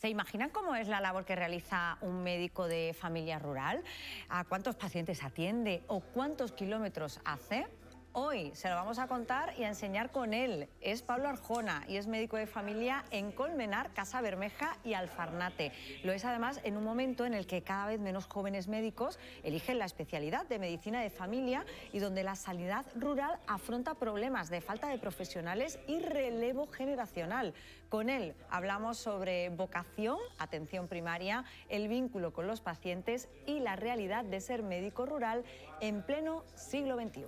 ¿Se imaginan cómo es la labor que realiza un médico de familia rural? ¿A cuántos pacientes atiende o cuántos kilómetros hace? Hoy se lo vamos a contar y a enseñar con él. Es Pablo Arjona y es médico de familia en Colmenar, Casa Bermeja y Alfarnate. Lo es además en un momento en el que cada vez menos jóvenes médicos eligen la especialidad de medicina de familia y donde la sanidad rural afronta problemas de falta de profesionales y relevo generacional. Con él hablamos sobre vocación, atención primaria, el vínculo con los pacientes y la realidad de ser médico rural en pleno siglo XXI.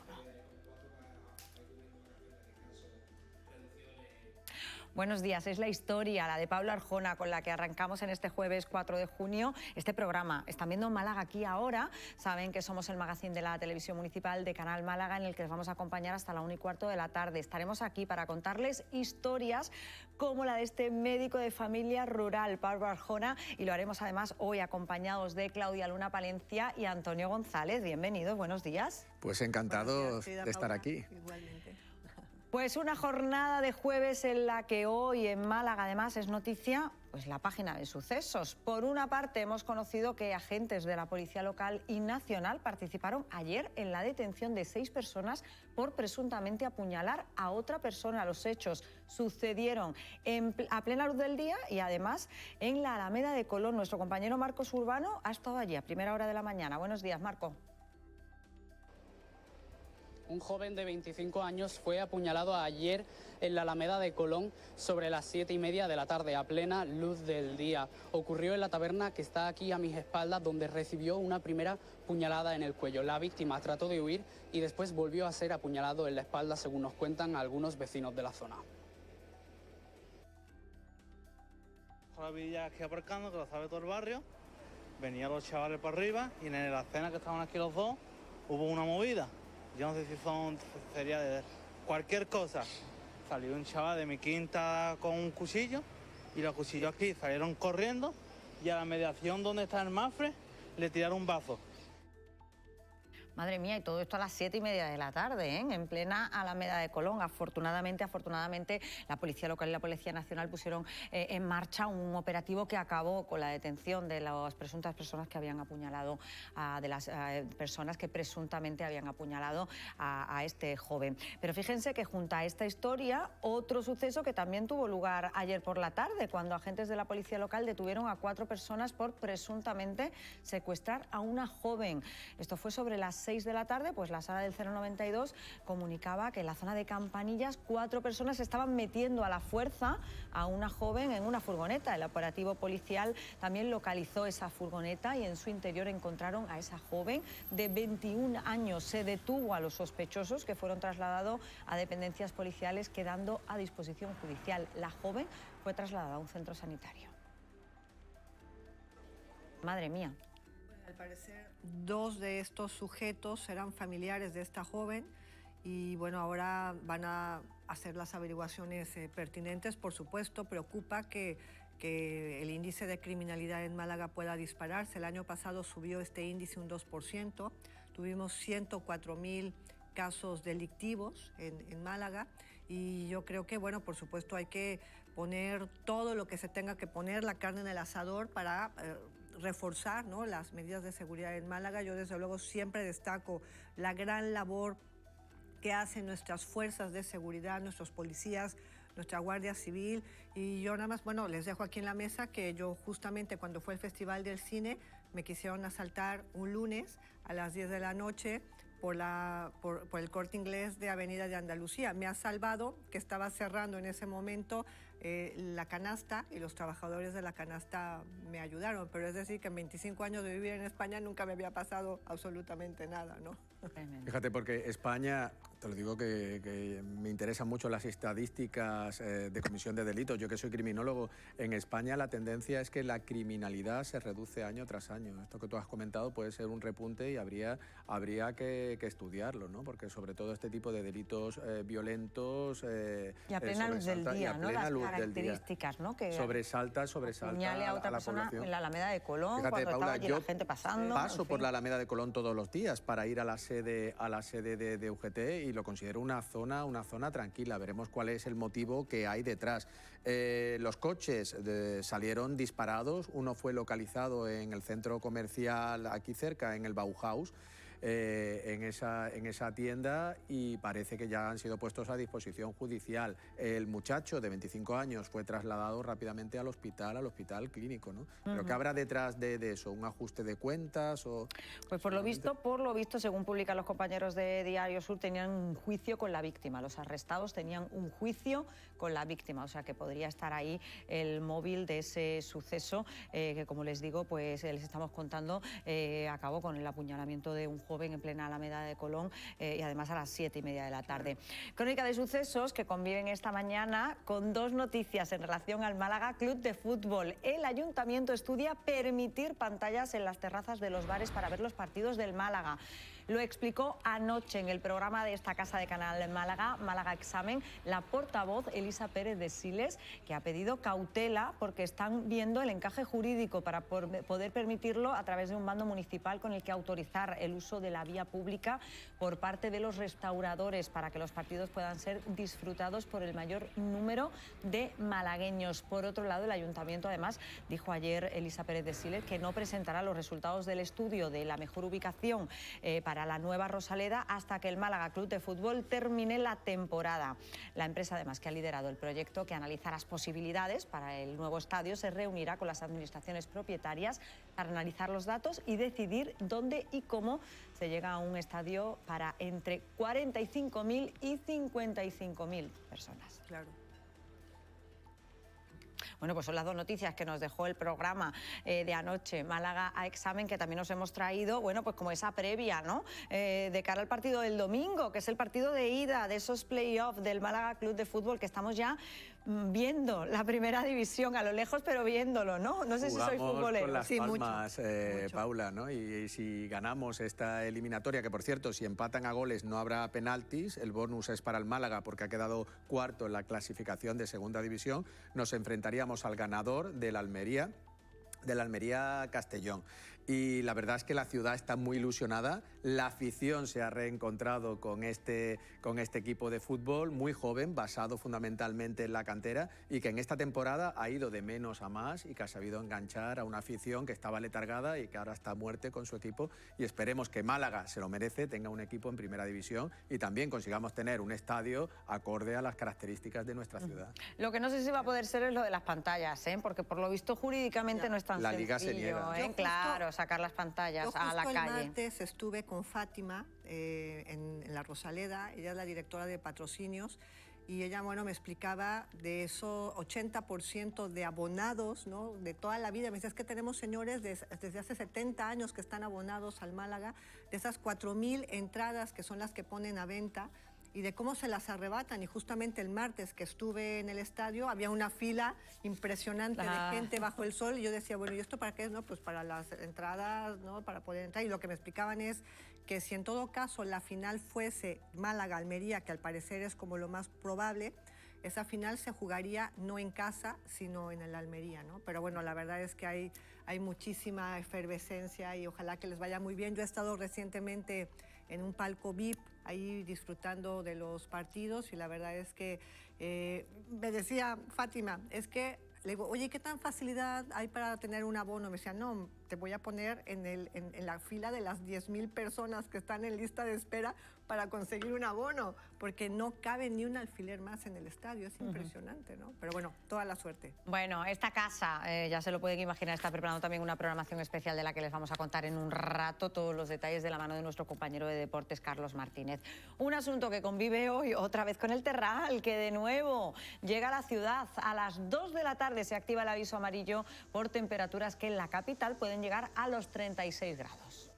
Buenos días, es la historia, la de Pablo Arjona, con la que arrancamos en este jueves 4 de junio este programa. Están viendo Málaga aquí ahora, saben que somos el magazine de la televisión municipal de Canal Málaga en el que les vamos a acompañar hasta la 1:15 de la tarde. Estaremos aquí para contarles historias como la de este médico de familia rural, Pablo Arjona, y lo haremos además hoy acompañados de Claudia Luna Palencia y Antonio González. Bienvenidos, buenos días. Pues encantados de estar aquí. Igualmente. Pues una jornada de jueves en la que hoy en Málaga además es noticia pues la página de sucesos. Por una parte hemos conocido que agentes de la Policía Local y Nacional participaron ayer en la detención de 6 personas por presuntamente apuñalar a otra persona. Los hechos sucedieron a plena luz del día y además en la Alameda de Colón. Nuestro compañero Marcos Urbano ha estado allí a primera hora de la mañana. Buenos días, Marco. Un joven de 25 años fue apuñalado ayer en la Alameda de Colón sobre las 7:30 de la tarde, a plena luz del día. Ocurrió en la taberna que está aquí a mis espaldas, donde recibió una primera puñalada en el cuello. La víctima trató de huir y después volvió a ser apuñalado en la espalda, según nos cuentan algunos vecinos de la zona. La villa aquí aparcando, que lo sabe todo el barrio. Venían los chavales para arriba y en la cena que estaban aquí los dos hubo una movida. Yo no sé si sería de cualquier cosa. Salió un chaval de mi quinta con un cuchillo y los cuchillos aquí salieron corriendo y a la mediación donde está el Mafre le tiraron un bazo. Madre mía, y todo esto a las 7:30 de la tarde, ¿eh? En plena Alameda de Colón. Afortunadamente, la Policía Local y la Policía Nacional pusieron en marcha un operativo que acabó con la detención de las presuntas personas que habían apuñalado, de las personas que presuntamente habían apuñalado a este joven. Pero fíjense que junto a esta historia, otro suceso que también tuvo lugar ayer por la tarde, cuando agentes de la Policía Local detuvieron a 4 personas por presuntamente secuestrar a una joven. Esto fue sobre las 6 de la tarde, pues la sala del 092 comunicaba que en la zona de Campanillas 4 personas estaban metiendo a la fuerza a una joven en una furgoneta. El operativo policial también localizó esa furgoneta y en su interior encontraron a esa joven de 21 años. Se detuvo a los sospechosos, que fueron trasladados a dependencias policiales, quedando a disposición judicial. La joven fue trasladada a un centro sanitario. Madre mía. Al parecer, 2 de estos sujetos eran familiares de esta joven y bueno, ahora van a hacer las averiguaciones pertinentes. Por supuesto, preocupa que el índice de criminalidad en Málaga pueda dispararse. El año pasado subió este índice un 2%, tuvimos 104.000 casos delictivos en Málaga y yo creo que, bueno, por supuesto hay que poner todo lo que se tenga que poner, la carne en el asador para reforzar, ¿no?, las medidas de seguridad en Málaga. Yo desde luego siempre destaco la gran labor que hacen nuestras fuerzas de seguridad, nuestros policías, nuestra Guardia Civil, y yo nada más, bueno, les dejo aquí en la mesa que yo justamente cuando fue el Festival del Cine me quisieron asaltar un lunes a las 10 de la noche por el Corte Inglés de Avenida de Andalucía. Me ha salvado que estaba cerrando en ese momento la canasta y los trabajadores de la canasta me ayudaron, pero es decir que en 25 años de vivir en España nunca me había pasado absolutamente nada, ¿no? Fíjate, porque España, te lo digo que me interesan mucho las estadísticas de comisión de delitos. Yo que soy criminólogo, en España la tendencia es que la criminalidad se reduce año tras año. Esto que tú has comentado puede ser un repunte y habría que estudiarlo, ¿no? Porque sobre todo este tipo de delitos violentos... y a plena luz del día, ¿no? Las del día. características, ¿no? Que Sobresalta apuñale a otra la persona población. en la Alameda de Colón, Fíjate, cuando Paula, estaba allí yo la gente pasando. paso en por fin. la Alameda de Colón todos los días para ir a la sede de UGT y lo considero una zona tranquila. Veremos cuál es el motivo que hay detrás. Los coches salieron disparados. Uno fue localizado en el centro comercial aquí cerca, en el Bauhaus. En esa tienda, y parece que ya han sido puestos a disposición judicial. El muchacho de 25 años fue trasladado rápidamente al hospital clínico, ¿no? ¿Pero qué habrá detrás de eso? ¿Un ajuste de cuentas? O... Pues por lo visto, según publican los compañeros de Diario Sur, tenían un juicio con la víctima. Los arrestados tenían un juicio con la víctima, o sea que podría estar ahí el móvil de ese suceso que, como les digo, pues les estamos contando, acabó con el apuñalamiento de un joven en plena Alameda de Colón y además a las 7:30 de la tarde. Crónica de sucesos que conviven esta mañana con dos noticias en relación al Málaga Club de Fútbol. El Ayuntamiento estudia permitir pantallas en las terrazas de los bares para ver los partidos del Málaga. Lo explicó anoche en el programa de esta casa de Canal Málaga, Málaga Examen, la portavoz Elisa Pérez de Siles, que ha pedido cautela porque están viendo el encaje jurídico para poder permitirlo a través de un mando municipal con el que autorizar el uso de la vía pública por parte de los restauradores para que los partidos puedan ser disfrutados por el mayor número de malagueños. Por otro lado, el Ayuntamiento además dijo ayer Elisa Pérez de Siles que no presentará los resultados del estudio de la mejor ubicación para la nueva Rosaleda hasta que el Málaga Club de Fútbol termine la temporada. La empresa, además, que ha liderado el proyecto que analiza las posibilidades para el nuevo estadio, se reunirá con las administraciones propietarias para analizar los datos y decidir dónde y cómo se llega a un estadio para entre 45.000 y 55.000 personas. Claro. Bueno, pues son las dos noticias que nos dejó el programa de anoche, Málaga a Examen, que también nos hemos traído, bueno, pues como esa previa, ¿no? De cara al partido del domingo, que es el partido de ida de esos play-offs del Málaga Club de Fútbol, que estamos ya viendo la primera división a lo lejos, pero viéndolo, ¿no? No sé si soy futbolero. Con las sí, palmas, mucho. Paula, ¿no? Y si ganamos esta eliminatoria, que por cierto, si empatan a goles no habrá penaltis, el bonus es para el Málaga porque ha quedado cuarto en la clasificación de segunda división, nos enfrentaríamos al ganador del Almería Castellón. Y la verdad es que la ciudad está muy ilusionada, la afición se ha reencontrado con este equipo de fútbol muy joven, basado fundamentalmente en la cantera, y que en esta temporada ha ido de menos a más y que ha sabido enganchar a una afición que estaba letargada y que ahora está a muerte con su equipo, y esperemos que Málaga se lo merece, tenga un equipo en primera división y también consigamos tener un estadio acorde a las características de nuestra ciudad. Lo que no sé si va a poder ser es lo de las pantallas, porque por lo visto jurídicamente no es tan La sencillo, liga se niega. Claro, sacar las pantallas a la calle. El martes estuve con Fátima en la Rosaleda, ella es la directora de patrocinios, y ella, bueno, me explicaba de esos 80% de abonados, ¿no?, de toda la vida. Me decía, es que tenemos señores desde hace 70 años que están abonados al Málaga, de esas 4.000 entradas que son las que ponen a venta, y de cómo se las arrebatan. Y justamente el martes que estuve en el estadio había una fila impresionante de gente bajo el sol, y yo decía, bueno, ¿y esto para qué es? No, pues para las entradas, ¿no?, para poder entrar. Y lo que me explicaban es que si en todo caso la final fuese Málaga-Almería, que al parecer es como lo más probable, esa final se jugaría no en casa, sino en el Almería, ¿no? Pero bueno, la verdad es que hay muchísima efervescencia y ojalá que les vaya muy bien. Yo he estado recientemente en un palco VIP, ahí disfrutando de los partidos, y la verdad es que me decía Fátima, es que le digo, oye, ¿qué tan facilidad hay para tener un abono? Me decía, no, te voy a poner en la fila de las 10.000 personas que están en lista de espera para conseguir un abono, porque no cabe ni un alfiler más en el estadio. Es impresionante, ¿no? Pero bueno, toda la suerte. Bueno, esta casa, ya se lo pueden imaginar, está preparando también una programación especial de la que les vamos a contar en un rato todos los detalles de la mano de nuestro compañero de deportes, Carlos Martínez. Un asunto que convive hoy otra vez con el Terral, que de nuevo llega a la ciudad. A las 2 de la tarde se activa el aviso amarillo por temperaturas que en la capital pueden llegar a los 36 grados.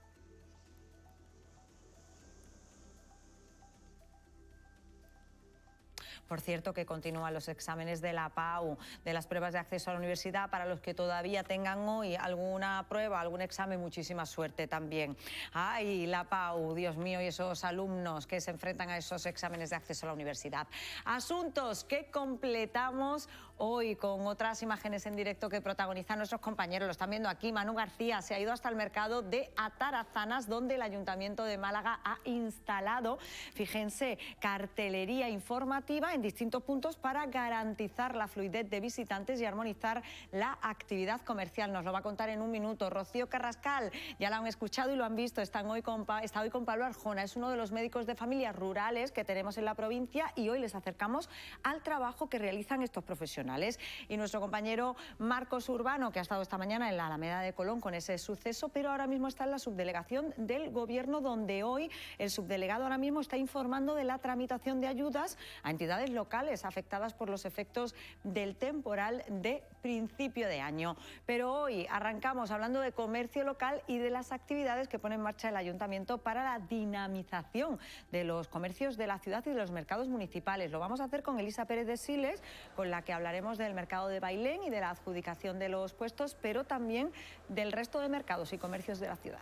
Por cierto, que continúan los exámenes de la PAU, de las pruebas de acceso a la universidad. Para los que todavía tengan hoy alguna prueba, algún examen, muchísima suerte también. Ay, la PAU, Dios mío, y esos alumnos que se enfrentan a esos exámenes de acceso a la universidad. Asuntos que completamos hoy con otras imágenes en directo que protagonizan nuestros compañeros. Lo están viendo aquí. Manu García se ha ido hasta el mercado de Atarazanas, donde el Ayuntamiento de Málaga ha instalado, fíjense, cartelería informativa en distintos puntos para garantizar la fluidez de visitantes y armonizar la actividad comercial. Nos lo va a contar en un minuto Rocío Carrascal. Ya la han escuchado y lo han visto. Está hoy con Pablo Arjona. Es uno de los médicos de familias rurales que tenemos en la provincia y hoy les acercamos al trabajo que realizan estos profesionales. Y nuestro compañero Marcos Urbano, que ha estado esta mañana en la Alameda de Colón con ese suceso, pero ahora mismo está en la subdelegación del Gobierno, donde hoy el subdelegado ahora mismo está informando de la tramitación de ayudas a entidades locales afectadas por los efectos del temporal de principio de año. Pero hoy arrancamos hablando de comercio local y de las actividades que pone en marcha el Ayuntamiento para la dinamización de los comercios de la ciudad y de los mercados municipales. Lo vamos a hacer con Elisa Pérez de Siles, con la que hablaremos del mercado de Bailén y de la adjudicación de los puestos, pero también del resto de mercados y comercios de la ciudad.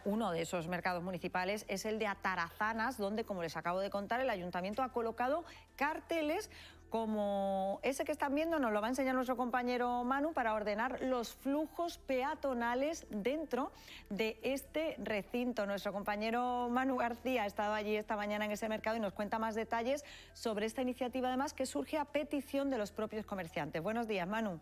Uno de esos mercados municipales es el de Atarazanas, donde, como les acabo de contar, el Ayuntamiento ha colocado carteles como ese que están viendo, nos lo va a enseñar nuestro compañero Manu, para ordenar los flujos peatonales dentro de este recinto. Nuestro compañero Manu García ha estado allí esta mañana en ese mercado y nos cuenta más detalles sobre esta iniciativa, además, que surge a petición de los propios comerciantes. Buenos días, Manu.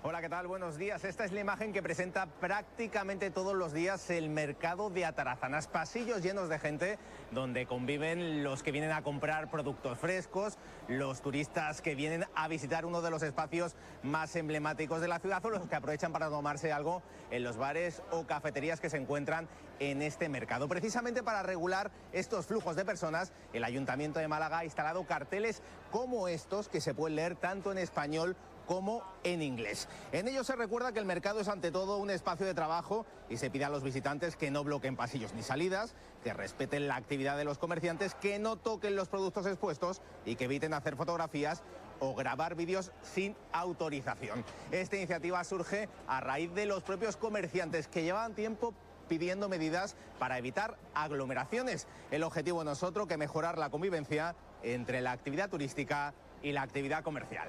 Hola, ¿qué tal? Buenos días. Esta es la imagen que presenta prácticamente todos los días el mercado de Atarazanas. Pasillos llenos de gente donde conviven los que vienen a comprar productos frescos, los turistas que vienen a visitar uno de los espacios más emblemáticos de la ciudad o los que aprovechan para tomarse algo en los bares o cafeterías que se encuentran en este mercado. Precisamente para regular estos flujos de personas, el Ayuntamiento de Málaga ha instalado carteles como estos que se pueden leer tanto en español como en inglés. En ello se recuerda que el mercado es ante todo un espacio de trabajo y se pide a los visitantes que no bloqueen pasillos ni salidas, que respeten la actividad de los comerciantes, que no toquen los productos expuestos y que eviten hacer fotografías o grabar vídeos sin autorización. Esta iniciativa surge a raíz de los propios comerciantes que llevaban tiempo pidiendo medidas para evitar aglomeraciones. El objetivo no es otro que mejorar la convivencia entre la actividad turística y la actividad comercial.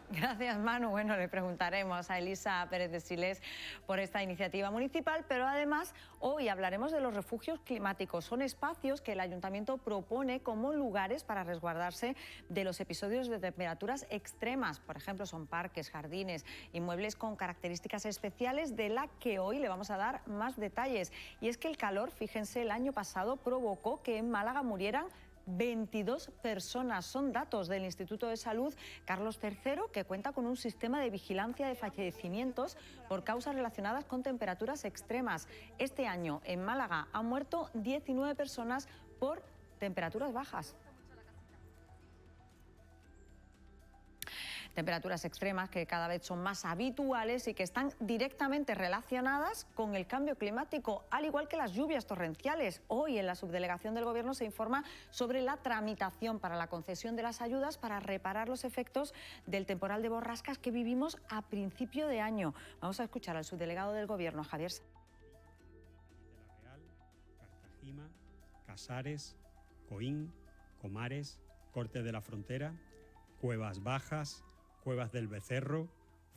Gracias, Manu. Bueno, le preguntaremos a Elisa Pérez de Siles por esta iniciativa municipal, pero además hoy hablaremos de los refugios climáticos. Son espacios que el Ayuntamiento propone como lugares para resguardarse de los episodios de temperaturas extremas. Por ejemplo, son parques, jardines, inmuebles con características especiales, de la que hoy le vamos a dar más detalles. Y es que el calor, fíjense, el año pasado provocó que en Málaga murieran 22 personas. Son datos del Instituto de Salud Carlos III, que cuenta con un sistema de vigilancia de fallecimientos por causas relacionadas con temperaturas extremas. Este año en Málaga han muerto 19 personas por temperaturas bajas. Temperaturas extremas que cada vez son más habituales y que están directamente relacionadas con el cambio climático, al igual que las lluvias torrenciales. Hoy en la subdelegación del Gobierno se informa sobre la tramitación para la concesión de las ayudas para reparar los efectos del temporal de borrascas que vivimos a principio de año. Vamos a escuchar al subdelegado del Gobierno, Javier. Real, Cartagena, Casares, Coín, Comares, Cortes de la Frontera, Cuevas Bajas, Cuevas del Becerro,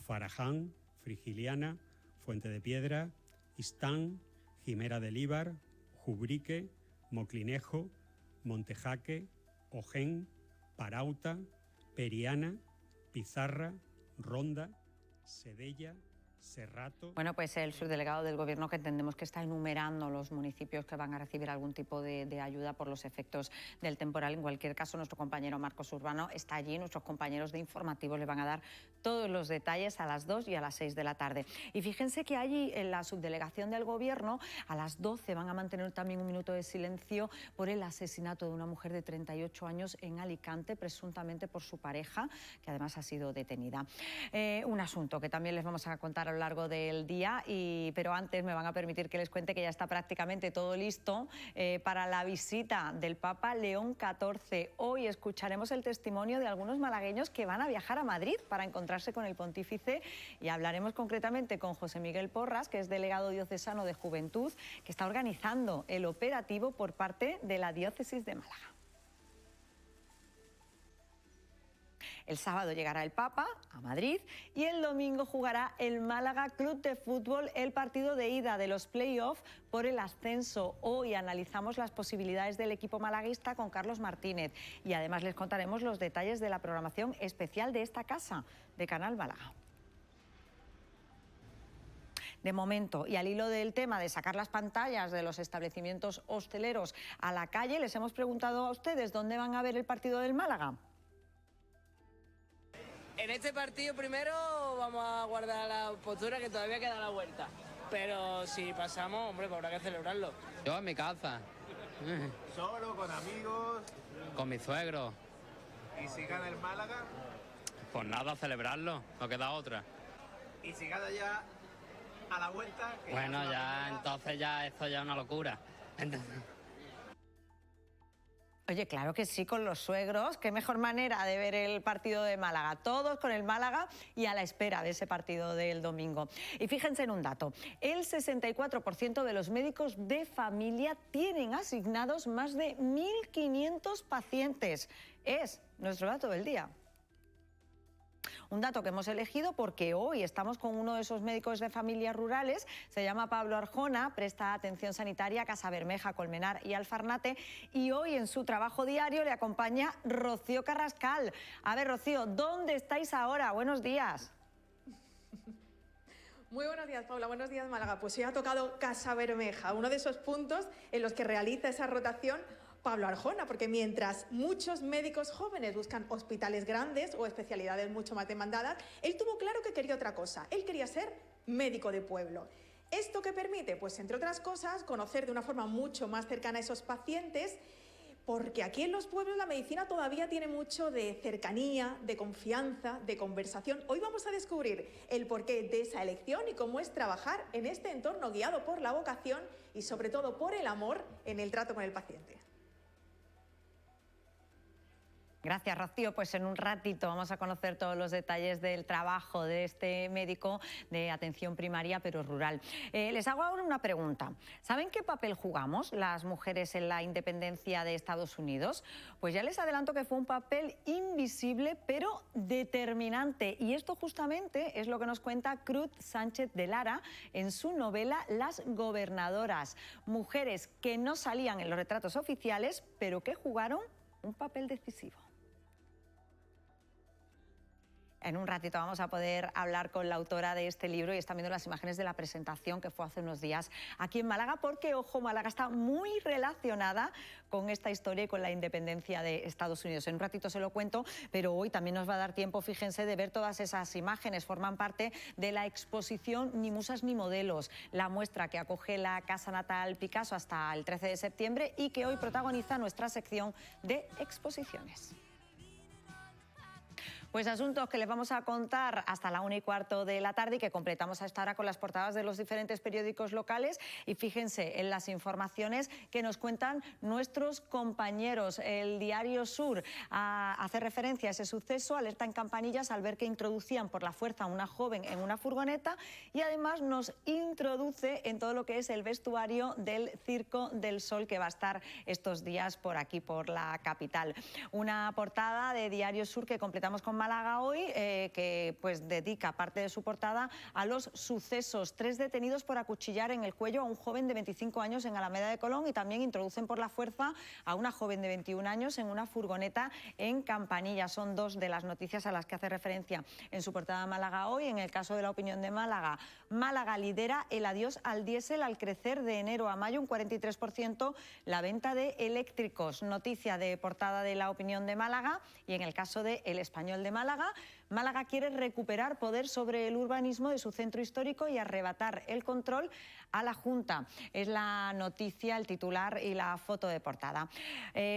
Faraján, Frigiliana, Fuente de Piedra, Istán, Jimera del Íbar, Jubrique, Moclinejo, Montejaque, Ojén, Parauta, Periana, Pizarra, Ronda, Sedella, Serrato. Bueno, pues el subdelegado del Gobierno, que entendemos que está enumerando los municipios que van a recibir algún tipo de ayuda por los efectos del temporal. En cualquier caso, nuestro compañero Marcos Urbano está allí. Nuestros compañeros de informativos le van a dar todos los detalles a las 2 y a las 6 de la tarde. Y fíjense que allí, en la subdelegación del Gobierno, a las 12 van a mantener también un minuto de silencio por el asesinato de una mujer de 38 años en Alicante, presuntamente por su pareja, que además ha sido detenida. Un asunto que también les vamos a contar a lo largo del día, pero antes me van a permitir que les cuente que ya está prácticamente todo listo para la visita del Papa León XIV. Hoy escucharemos el testimonio de algunos malagueños que van a viajar a Madrid para encontrarse con el pontífice y hablaremos concretamente con José Miguel Porras, que es delegado diocesano de Juventud, que está organizando el operativo por parte de la diócesis de Málaga. El sábado llegará el Papa a Madrid y el domingo jugará el Málaga Club de Fútbol el partido de ida de los play-off por el ascenso. Hoy analizamos las posibilidades del equipo malaguista con Carlos Martínez y además les contaremos los detalles de la programación especial de esta casa de Canal Málaga. De momento, y al hilo del tema de sacar las pantallas de los establecimientos hosteleros a la calle, les hemos preguntado a ustedes dónde van a ver el partido del Málaga. En este partido primero vamos a guardar la postura, que todavía queda la vuelta. Pero si pasamos, hombre, pues habrá que celebrarlo. Yo en mi casa. ¿Solo, con amigos? Con mi suegro. ¿Y si gana el Málaga? Pues nada, celebrarlo, no queda otra. ¿Y si gana ya a la vuelta? Bueno, ya entonces ya esto ya es una locura. Oye, claro que sí, con los suegros. Qué mejor manera de ver el partido de Málaga. Todos con el Málaga y a la espera de ese partido del domingo. Y fíjense en un dato. El 64% de los médicos de familia tienen asignados más de 1.500 pacientes. Es nuestro dato del día. Un dato que hemos elegido porque hoy estamos con uno de esos médicos de familias rurales, se llama Pablo Arjona, presta atención sanitaria a Casabermeja, Colmenar y Alfarnate, y hoy en su trabajo diario le acompaña Rocío Carrascal. A ver, Rocío, ¿dónde estáis ahora? Buenos días. Muy buenos días, Paula. Buenos días, Málaga. Pues hoy ha tocado Casabermeja, uno de esos puntos en los que realiza esa rotación Pablo Arjona, porque mientras muchos médicos jóvenes buscan hospitales grandes o especialidades mucho más demandadas, él tuvo claro que quería otra cosa. Él quería ser médico de pueblo. ¿Esto qué permite? Pues, entre otras cosas, conocer de una forma mucho más cercana a esos pacientes, porque aquí en los pueblos la medicina todavía tiene mucho de cercanía, de confianza, de conversación. Hoy vamos a descubrir el porqué de esa elección y cómo es trabajar en este entorno guiado por la vocación y sobre todo por el amor en el trato con el paciente. Gracias, Rocío. Pues en un ratito vamos a conocer todos los detalles del trabajo de este médico de atención primaria, pero rural. Les hago ahora una pregunta. ¿Saben qué papel jugamos las mujeres en la independencia de Estados Unidos? Pues ya les adelanto que fue un papel invisible, pero determinante. Y esto justamente es lo que nos cuenta Cruz Sánchez de Lara en su novela Las gobernadoras. Mujeres que no salían en los retratos oficiales, pero que jugaron un papel decisivo. En un ratito vamos a poder hablar con la autora de este libro y están viendo las imágenes de la presentación que fue hace unos días aquí en Málaga, porque, ojo, Málaga está muy relacionada con esta historia y con la independencia de Estados Unidos. En un ratito se lo cuento, pero hoy también nos va a dar tiempo, fíjense, de ver todas esas imágenes. Forman parte de la exposición Ni musas ni modelos, la muestra que acoge la Casa Natal Picasso hasta el 13 de septiembre y que hoy protagoniza nuestra sección de exposiciones. Pues asuntos que les vamos a contar hasta la 1:15 de la tarde y que completamos a esta hora con las portadas de los diferentes periódicos locales. Y fíjense en las informaciones que nos cuentan nuestros compañeros. El Diario Sur hace referencia a ese suceso, alerta en Campanillas al ver que introducían por la fuerza a una joven en una furgoneta y además nos introduce en todo lo que es el vestuario del Circo del Sol que va a estar estos días por aquí, por la capital. Una portada de Diario Sur que completamos con Málaga hoy, que pues dedica parte de su portada a los sucesos. 3 detenidos por acuchillar en el cuello a un joven de 25 años en Alameda de Colón y también introducen por la fuerza a una joven de 21 años en una furgoneta en Campanillas. Son 2 de las noticias a las que hace referencia en su portada Málaga hoy. En el caso de La Opinión de Málaga, Málaga lidera el adiós al diésel al crecer de enero a mayo un 43% la venta de eléctricos. Noticia de portada de La Opinión de Málaga y en el caso de El Español de de Málaga. Málaga quiere recuperar poder sobre el urbanismo de su centro histórico y arrebatar el control a la Junta. Es la noticia, el titular y la foto de portada.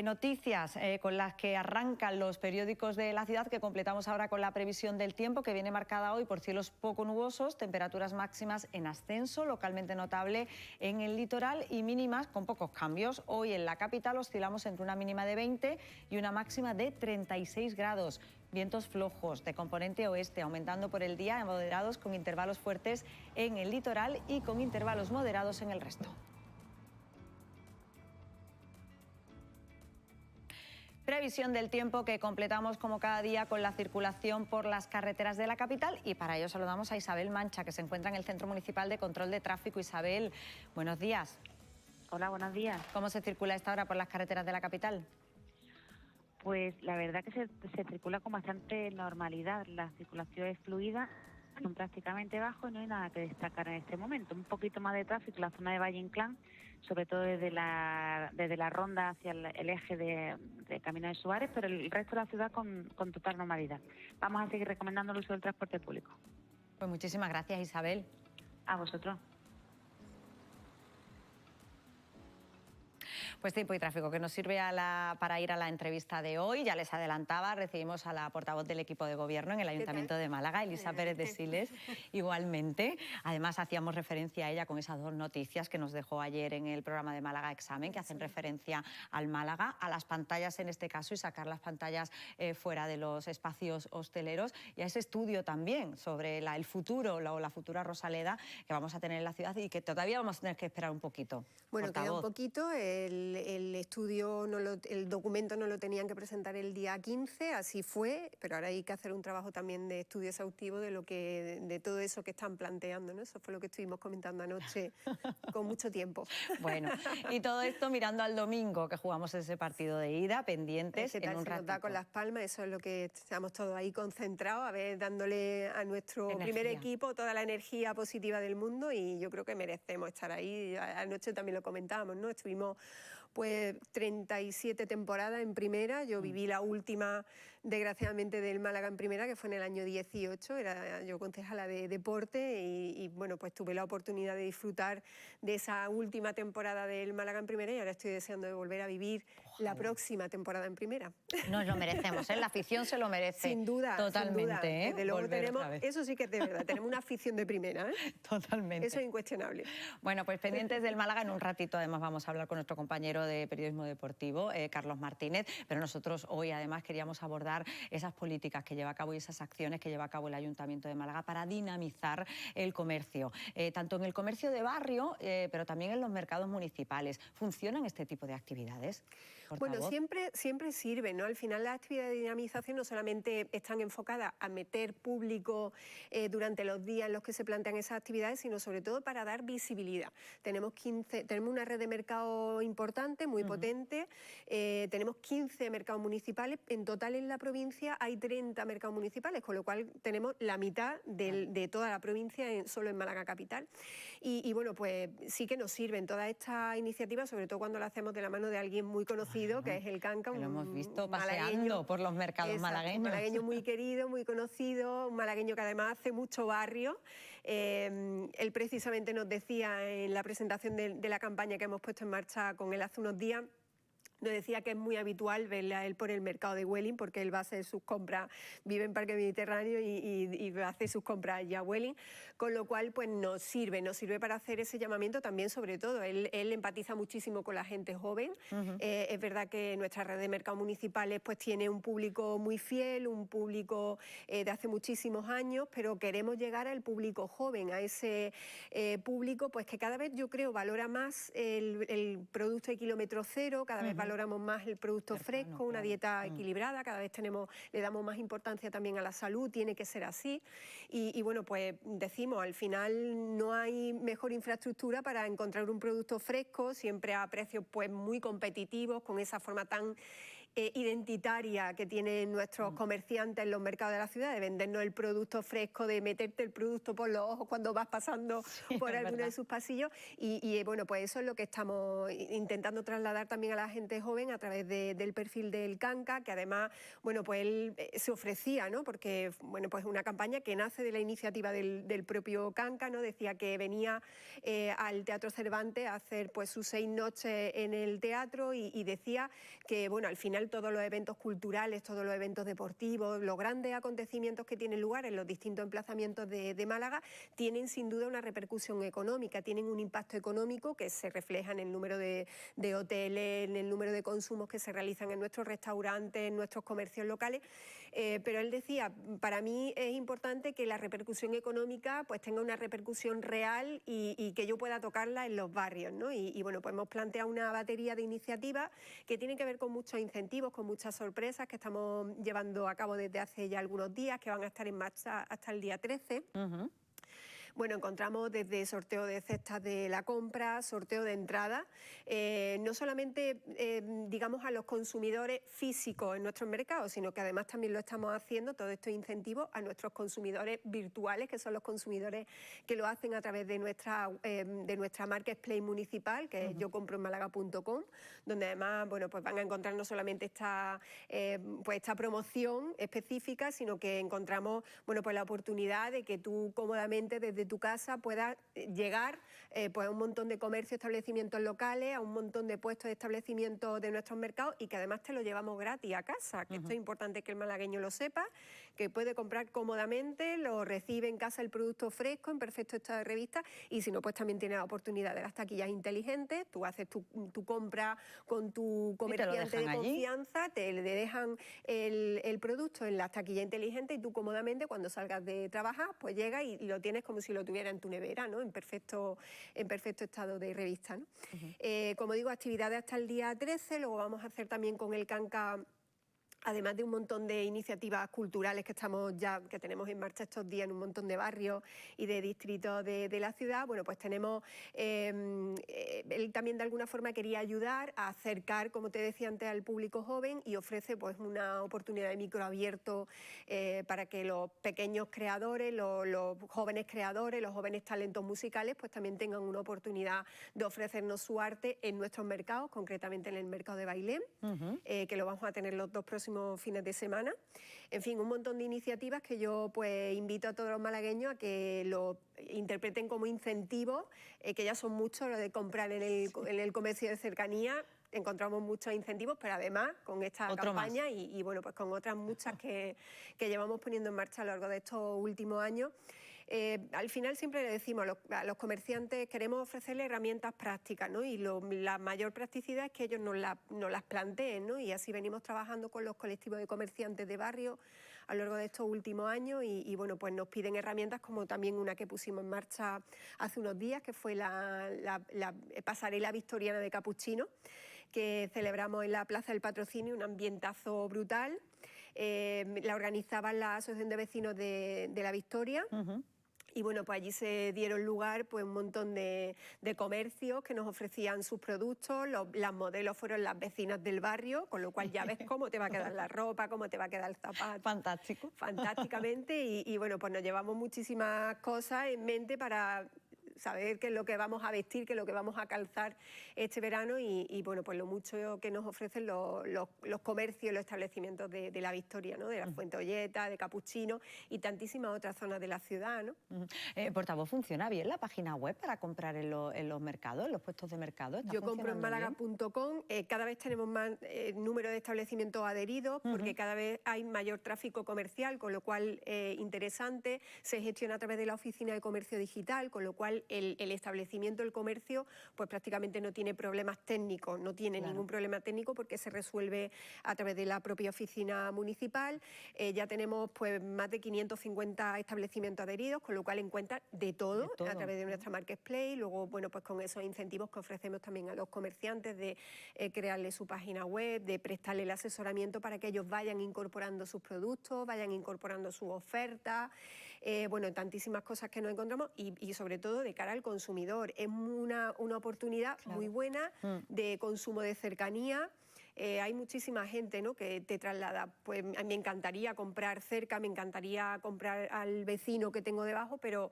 Noticias con las que arrancan los periódicos de la ciudad, que completamos ahora con la previsión del tiempo, que viene marcada hoy por cielos poco nubosos, temperaturas máximas en ascenso, localmente notable en el litoral, y mínimas con pocos cambios. Hoy en la capital oscilamos entre una mínima de 20 y una máxima de 36 grados. Vientos flojos de componente oeste, aumentando por el día, moderados con intervalos fuertes en el litoral y con intervalos moderados en el resto. Previsión del tiempo que completamos como cada día con la circulación por las carreteras de la capital, y para ello saludamos a Isabel Mancha, que se encuentra en el Centro Municipal de Control de Tráfico. Isabel, buenos días. Hola, buenos días. ¿Cómo se circula a esta hora por las carreteras de la capital? Pues la verdad que se circula con bastante normalidad, la circulación es fluida, son prácticamente bajo y no hay nada que destacar en este momento. Un poquito más de tráfico en la zona de Valle Inclán, sobre todo desde la ronda hacia el eje de Camino de Suárez, pero el resto de la ciudad con total normalidad. Vamos a seguir recomendando el uso del transporte público. Pues muchísimas gracias, Isabel. A vosotros. Pues tiempo y tráfico que nos sirve para ir a la entrevista de hoy. Ya les adelantaba, recibimos a la portavoz del equipo de gobierno en el Ayuntamiento de Málaga, Elisa Pérez de Siles, igualmente. Además, hacíamos referencia a ella con esas dos noticias que nos dejó ayer en el programa de Málaga Examen, que hacen referencia al Málaga, a las pantallas en este caso, y sacar las pantallas fuera de los espacios hosteleros, y a ese estudio también sobre el futuro o la futura Rosaleda que vamos a tener en la ciudad y que todavía vamos a tener que esperar un poquito. Bueno, portavoz. queda un poquito. El estudio, el documento no lo tenían que presentar el día 15, así fue, pero ahora hay que hacer un trabajo también de estudio exhaustivo de todo eso que están planteando, ¿no? Eso fue lo que estuvimos comentando anoche con mucho tiempo. Bueno, y todo esto mirando al domingo, que jugamos ese partido de ida, pendientes en un ratito. Nos da con las palmas, eso es lo que estamos todos ahí concentrados, a ver, dándole a nuestro primer equipo toda la energía positiva del mundo, y yo creo que merecemos estar ahí. Anoche también lo comentábamos, ¿no? Estuvimos pues 37 temporadas en primera. Yo viví la última, desgraciadamente, del Málaga en primera, que fue en el año 18, era yo concejala de deporte, y bueno, pues tuve la oportunidad de disfrutar de esa última temporada del Málaga en primera, y ahora estoy deseando de volver a vivir la próxima temporada en primera. Nos lo merecemos, ¿eh? La afición se lo merece. Sin duda, totalmente. Sin duda. Desde luego tenemos, eso sí que es de verdad, tenemos una afición de primera, ¿eh? Totalmente. Eso es incuestionable. Bueno, pues pendientes del Málaga, en un ratito además vamos a hablar con nuestro compañero de periodismo deportivo, Carlos Martínez, pero nosotros hoy además queríamos abordar esas políticas que lleva a cabo y esas acciones que lleva a cabo el Ayuntamiento de Málaga para dinamizar el comercio, tanto en el comercio de barrio, pero también en los mercados municipales. ¿Funcionan este tipo de actividades? Bueno, siempre sirve, ¿no? Al final las actividades de dinamización no solamente están enfocadas a meter público durante los días en los que se plantean esas actividades, sino sobre todo para dar visibilidad. Tenemos una red de mercado importante, muy potente, tenemos 15 mercados municipales, en total en la provincia hay 30 mercados municipales, con lo cual tenemos la mitad de toda la provincia solo en Málaga capital. Y bueno, pues sí que nos sirven todas estas iniciativas, sobre todo cuando las hacemos de la mano de alguien muy conocido, que es el Canca, que lo hemos visto malagueño, paseando por los mercados malagueños. Un malagueño muy querido, muy conocido, un malagueño que además hace mucho barrio. Él precisamente nos decía en la presentación de la campaña que hemos puesto en marcha con él hace unos días, nos decía que es muy habitual verle a él por el mercado de Welling, porque él va a hacer sus compras, vive en Parque Mediterráneo y va a hacer sus compras allá a Welling, con lo cual pues nos sirve para hacer ese llamamiento también, sobre todo. Él empatiza muchísimo con la gente joven. Es verdad que nuestra red de mercados municipales pues tiene un público muy fiel, un público de hace muchísimos años, pero queremos llegar al público joven, a ese público pues que cada vez, yo creo, valora más el producto de kilómetro cero, cada vez valoramos más el producto fresco, una dieta equilibrada, cada vez le damos más importancia también a la salud, tiene que ser así. Y bueno, pues decimos, al final no hay mejor infraestructura para encontrar un producto fresco, siempre a precios pues muy competitivos, con esa forma tan identitaria que tienen nuestros comerciantes en los mercados de la ciudad, de vendernos el producto fresco, de meterte el producto por los ojos cuando vas pasando por alguno de sus pasillos. Y bueno, pues eso es lo que estamos intentando trasladar también a la gente joven a través del perfil del Kanka, que además, bueno, pues él se ofrecía, ¿no? Porque, bueno, pues una campaña que nace de la iniciativa del propio Kanka, ¿no? Decía que venía al Teatro Cervantes a hacer pues sus 6 noches en el teatro y decía que, bueno, al final todos los eventos culturales, todos los eventos deportivos, los grandes acontecimientos que tienen lugar en los distintos emplazamientos de Málaga tienen sin duda una repercusión económica, tienen un impacto económico que se refleja en el número de hoteles, en el número de consumos que se realizan en nuestros restaurantes, en nuestros comercios locales, pero él decía, para mí es importante que la repercusión económica pues tenga una repercusión real y que yo pueda tocarla en los barrios, ¿no? Y bueno, pues hemos planteado una batería de iniciativas que tienen que ver con muchos incentivos, con muchas sorpresas que estamos llevando a cabo desde hace ya algunos días, que van a estar en marcha hasta el día 13. Bueno, encontramos desde sorteo de cestas de la compra, sorteo de entrada, no solamente, digamos, a los consumidores físicos en nuestros mercados, sino que además también lo estamos haciendo, todos estos incentivos, a nuestros consumidores virtuales, que son los consumidores que lo hacen a través de nuestra marketplace municipal, que es yocompronmálaga.com, donde además, bueno, pues van a encontrar no solamente esta promoción específica, sino que encontramos, bueno, pues la oportunidad de que tú cómodamente desde tu casa puedas llegar pues a un montón de comercios, establecimientos locales, a un montón de puestos de establecimientos de nuestros mercados y que además te lo llevamos gratis a casa, que esto es importante que el malagueño lo sepa, que puede comprar cómodamente, lo recibe en casa el producto fresco, en perfecto estado de revista y si no, pues también tiene la oportunidad de las taquillas inteligentes, tú haces tu compra con tu comerciante de confianza, te le dejan el producto en las taquillas inteligentes y tú cómodamente cuando salgas de trabajar, pues llegas y lo tienes como si lo tuviera en tu nevera, ¿no? En perfecto estado de revista, ¿no? Como digo, actividades hasta el día 13, luego vamos a hacer también con el Kanka, además de un montón de iniciativas culturales que tenemos en marcha estos días en un montón de barrios y de distritos de la ciudad, bueno, pues tenemos, él también de alguna forma quería ayudar a acercar, como te decía antes, al público joven y ofrece pues una oportunidad de microabierto para que los pequeños creadores, los jóvenes creadores, los jóvenes talentos musicales, pues también tengan una oportunidad de ofrecernos su arte en nuestros mercados, concretamente en el mercado de Bailén, que lo vamos a tener los 2 próximos fines de semana. En fin, un montón de iniciativas que yo pues invito a todos los malagueños a que lo interpreten como incentivos, que ya son muchos lo de comprar en el comercio de cercanía. Encontramos muchos incentivos, pero además con esta campaña y bueno, pues con otras muchas que llevamos poniendo en marcha a lo largo de estos últimos años. Al final siempre le decimos a los comerciantes, queremos ofrecerles herramientas prácticas, ¿no? Y la mayor practicidad es que ellos nos las planteen, ¿no? Y así venimos trabajando con los colectivos de comerciantes de barrio a lo largo de estos últimos años y bueno, pues nos piden herramientas como también una que pusimos en marcha hace unos días, que fue la pasarela victoriana de capuchino, que celebramos en la Plaza del Patrocinio, un ambientazo brutal. La organizaba la Asociación de Vecinos de la Victoria. Y bueno, pues allí se dieron lugar pues un montón de comercios que nos ofrecían sus productos, las modelos fueron las vecinas del barrio, con lo cual ya ves cómo te va a quedar la ropa, cómo te va a quedar el zapato. Fantástico. Fantásticamente y bueno, pues nos llevamos muchísimas cosas en mente para saber qué es lo que vamos a vestir, qué es lo que vamos a calzar este verano y bueno, pues lo mucho que nos ofrecen los comercios, los establecimientos de la Victoria, ¿no? De la Fuente Olleta, de Capuchino y tantísimas otras zonas de la ciudad, ¿no? Portavoz, ¿funciona bien la página web para comprar en los mercados, en los puestos de mercado? Yo compro en málaga.com, cada vez tenemos más número de establecimientos adheridos porque cada vez hay mayor tráfico comercial, con lo cual interesante, se gestiona a través de la Oficina de Comercio Digital, con lo cual el establecimiento, el comercio, pues prácticamente no tiene problemas técnicos, no tiene ningún problema técnico porque se resuelve a través de la propia oficina municipal. Ya tenemos pues más de 550 establecimientos adheridos, con lo cual encuentran de todo a través de nuestra marketplace. Luego, bueno, pues con esos incentivos que ofrecemos también a los comerciantes de crearle su página web, de prestarle el asesoramiento para que ellos vayan incorporando sus productos, vayan incorporando sus ofertas. Bueno, tantísimas cosas que nos encontramos y sobre todo de cara al consumidor. Es una oportunidad muy buena de consumo de cercanía. hay muchísima gente, ¿no?, que te traslada. Pues a mí me encantaría comprar cerca, me encantaría comprar al vecino que tengo debajo, pero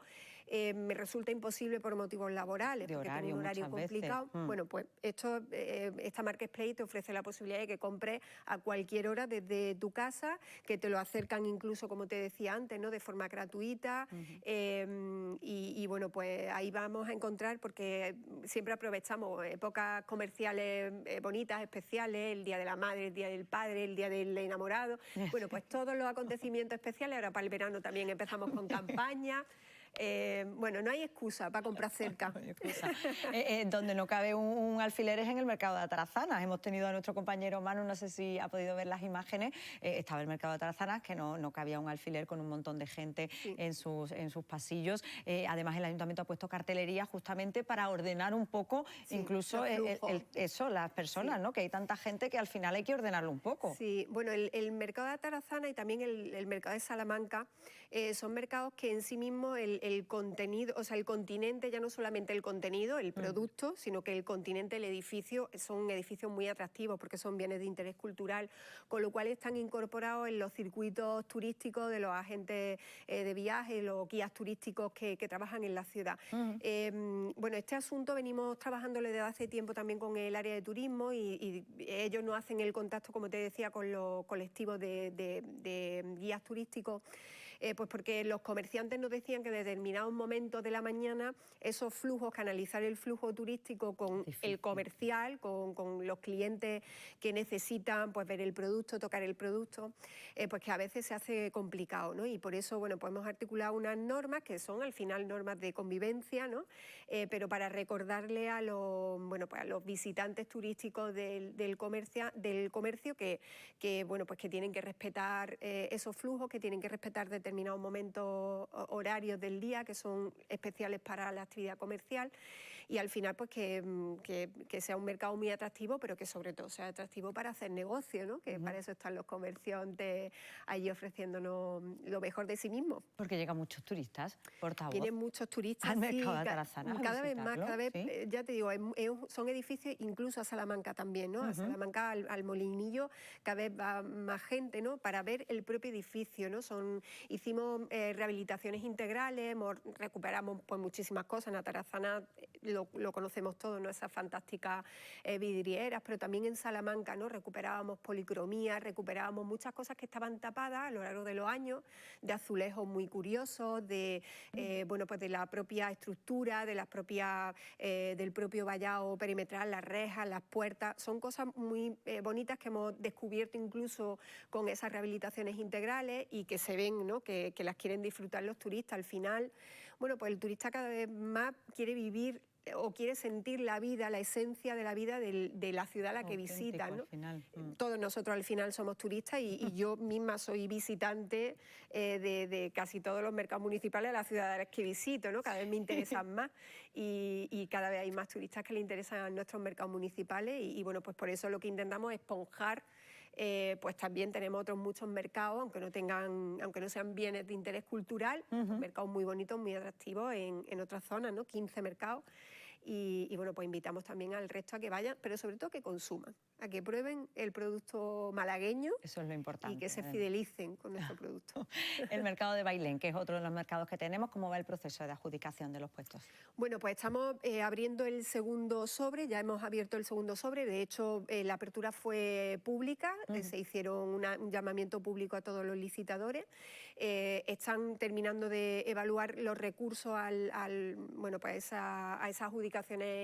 me resulta imposible por motivos laborales, De porque horario, tengo un horario muchas veces. complicado. Bueno, pues esta Marketplace te ofrece la posibilidad de que compres a cualquier hora desde tu casa, que te lo acercan incluso, como te decía antes, ¿no?, de forma gratuita. Y bueno, pues ahí vamos a encontrar, porque siempre aprovechamos épocas comerciales bonitas, especiales, el Día de la Madre, el Día del Padre, el Día del Enamorado. Bueno, pues todos los acontecimientos especiales. Ahora para el verano también empezamos con campaña. Bueno, no hay excusa para comprar cerca. Donde no cabe un alfiler es en el mercado de Atarazanas. Hemos tenido a nuestro compañero Manu, no sé si ha podido ver las imágenes, estaba el mercado de Atarazanas, que no cabía un alfiler, con un montón de gente en sus pasillos. Además, el ayuntamiento ha puesto cartelería justamente para ordenar un poco, incluso las personas, ¿no?, que hay tanta gente que al final hay que ordenarlo un poco. Sí, bueno, el mercado de Atarazana y también el mercado de Salamanca son mercados que en sí mismos el contenido, o sea, el continente, ya no solamente el contenido, el producto, sino que el continente, el edificio, son edificios muy atractivos porque son bienes de interés cultural, con lo cual están incorporados en los circuitos turísticos de los agentes de viaje, los guías turísticos que trabajan en la ciudad. Bueno, este asunto venimos trabajándolo desde hace tiempo también con el área de turismo y ellos nos hacen el contacto, como te decía, con los colectivos de guías turísticos. Pues porque los comerciantes nos decían que en determinados momentos de la mañana esos flujos, canalizar el flujo turístico con el comercial, con los clientes que necesitan pues ver el producto, tocar el producto, pues que a veces se hace complicado, ¿no? Y por eso, bueno, pues hemos articulado unas normas que son al final normas de convivencia, ¿no? Pero para recordarle a los, bueno, pues a los visitantes turísticos del comercio que bueno, pues que tienen que respetar esos flujos, que tienen que respetar determinados momentos horarios del día que son especiales para la actividad comercial, y al final pues que sea un mercado muy atractivo, pero que sobre todo sea atractivo para hacer negocio, ¿no? Que para eso están los comerciantes allí ofreciéndonos lo mejor de sí mismos. Porque llegan muchos turistas, portavoz. Vienen muchos turistas al mercado de Atarazanas, cada vez más, cada vez, ¿sí? Ya te digo, son edificios, incluso a Salamanca también, ¿no? A Salamanca, al Molinillo, cada vez va más gente, ¿no?, para ver el propio edificio, ¿no? Hicimos rehabilitaciones integrales, recuperamos pues muchísimas cosas. En Atarazana lo conocemos todos, ¿no?, esas fantásticas vidrieras, pero también en Salamanca, ¿no?, recuperábamos policromía, recuperábamos muchas cosas que estaban tapadas a lo largo de los años, de azulejos muy curiosos, bueno, pues de la propia estructura, de las propias, del propio vallado perimetral, las rejas, las puertas. Son cosas muy bonitas que hemos descubierto incluso con esas rehabilitaciones integrales y que se ven, ¿no?, que las quieren disfrutar los turistas. Al final, bueno, pues el turista cada vez más quiere vivir o quiere sentir la vida, la esencia de la vida de la ciudad a la que visita, ¿no? Todos nosotros al final somos turistas y yo misma soy visitante de casi todos los mercados municipales de las ciudades que visito, ¿no? Cada vez me interesan más y cada vez hay más turistas que le interesan nuestros mercados municipales y bueno, pues por eso lo que intentamos es esponjar. Pues también tenemos otros muchos mercados, aunque no sean bienes de interés cultural, mercados muy bonitos, muy atractivos en otras zonas, ¿no? 15 mercados. Y bueno, pues invitamos también al resto a que vayan, pero sobre todo que consuman, a que prueben el producto malagueño. Eso es lo importante. Y que se fidelicen con nuestro producto. El mercado de Bailén, que es otro de los mercados que tenemos, ¿cómo va el proceso de adjudicación de los puestos? Bueno, pues estamos abriendo el segundo sobre, ya hemos abierto el segundo sobre, de hecho la apertura fue pública, se hicieron un llamamiento público a todos los licitadores, están terminando de evaluar los recursos bueno, pues a esas adjudicaciones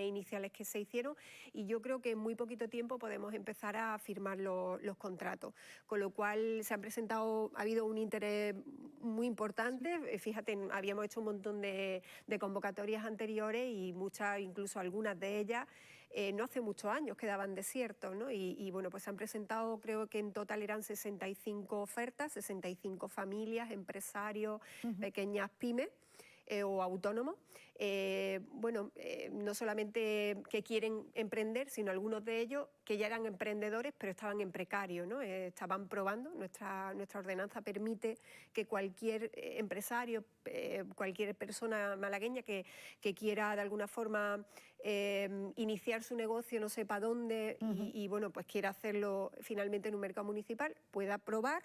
iniciales que se hicieron y yo creo que en muy poquito tiempo podemos empezar a firmar los contratos, con lo cual ha habido un interés muy importante. Fíjate, habíamos hecho un montón de convocatorias anteriores y muchas, incluso algunas de ellas, no hace muchos años quedaban desiertos, ¿no? Y bueno, pues se han presentado, creo que en total eran 65 ofertas, 65 familias, empresarios, pequeñas pymes. o autónomos, no solamente que quieren emprender, sino algunos de ellos que ya eran emprendedores pero estaban en precario, ¿no? Estaban probando, nuestra ordenanza permite que cualquier empresario, cualquier persona malagueña que quiera de alguna forma iniciar su negocio, no sepa dónde y bueno, pues quiera hacerlo finalmente en un mercado municipal, pueda probar.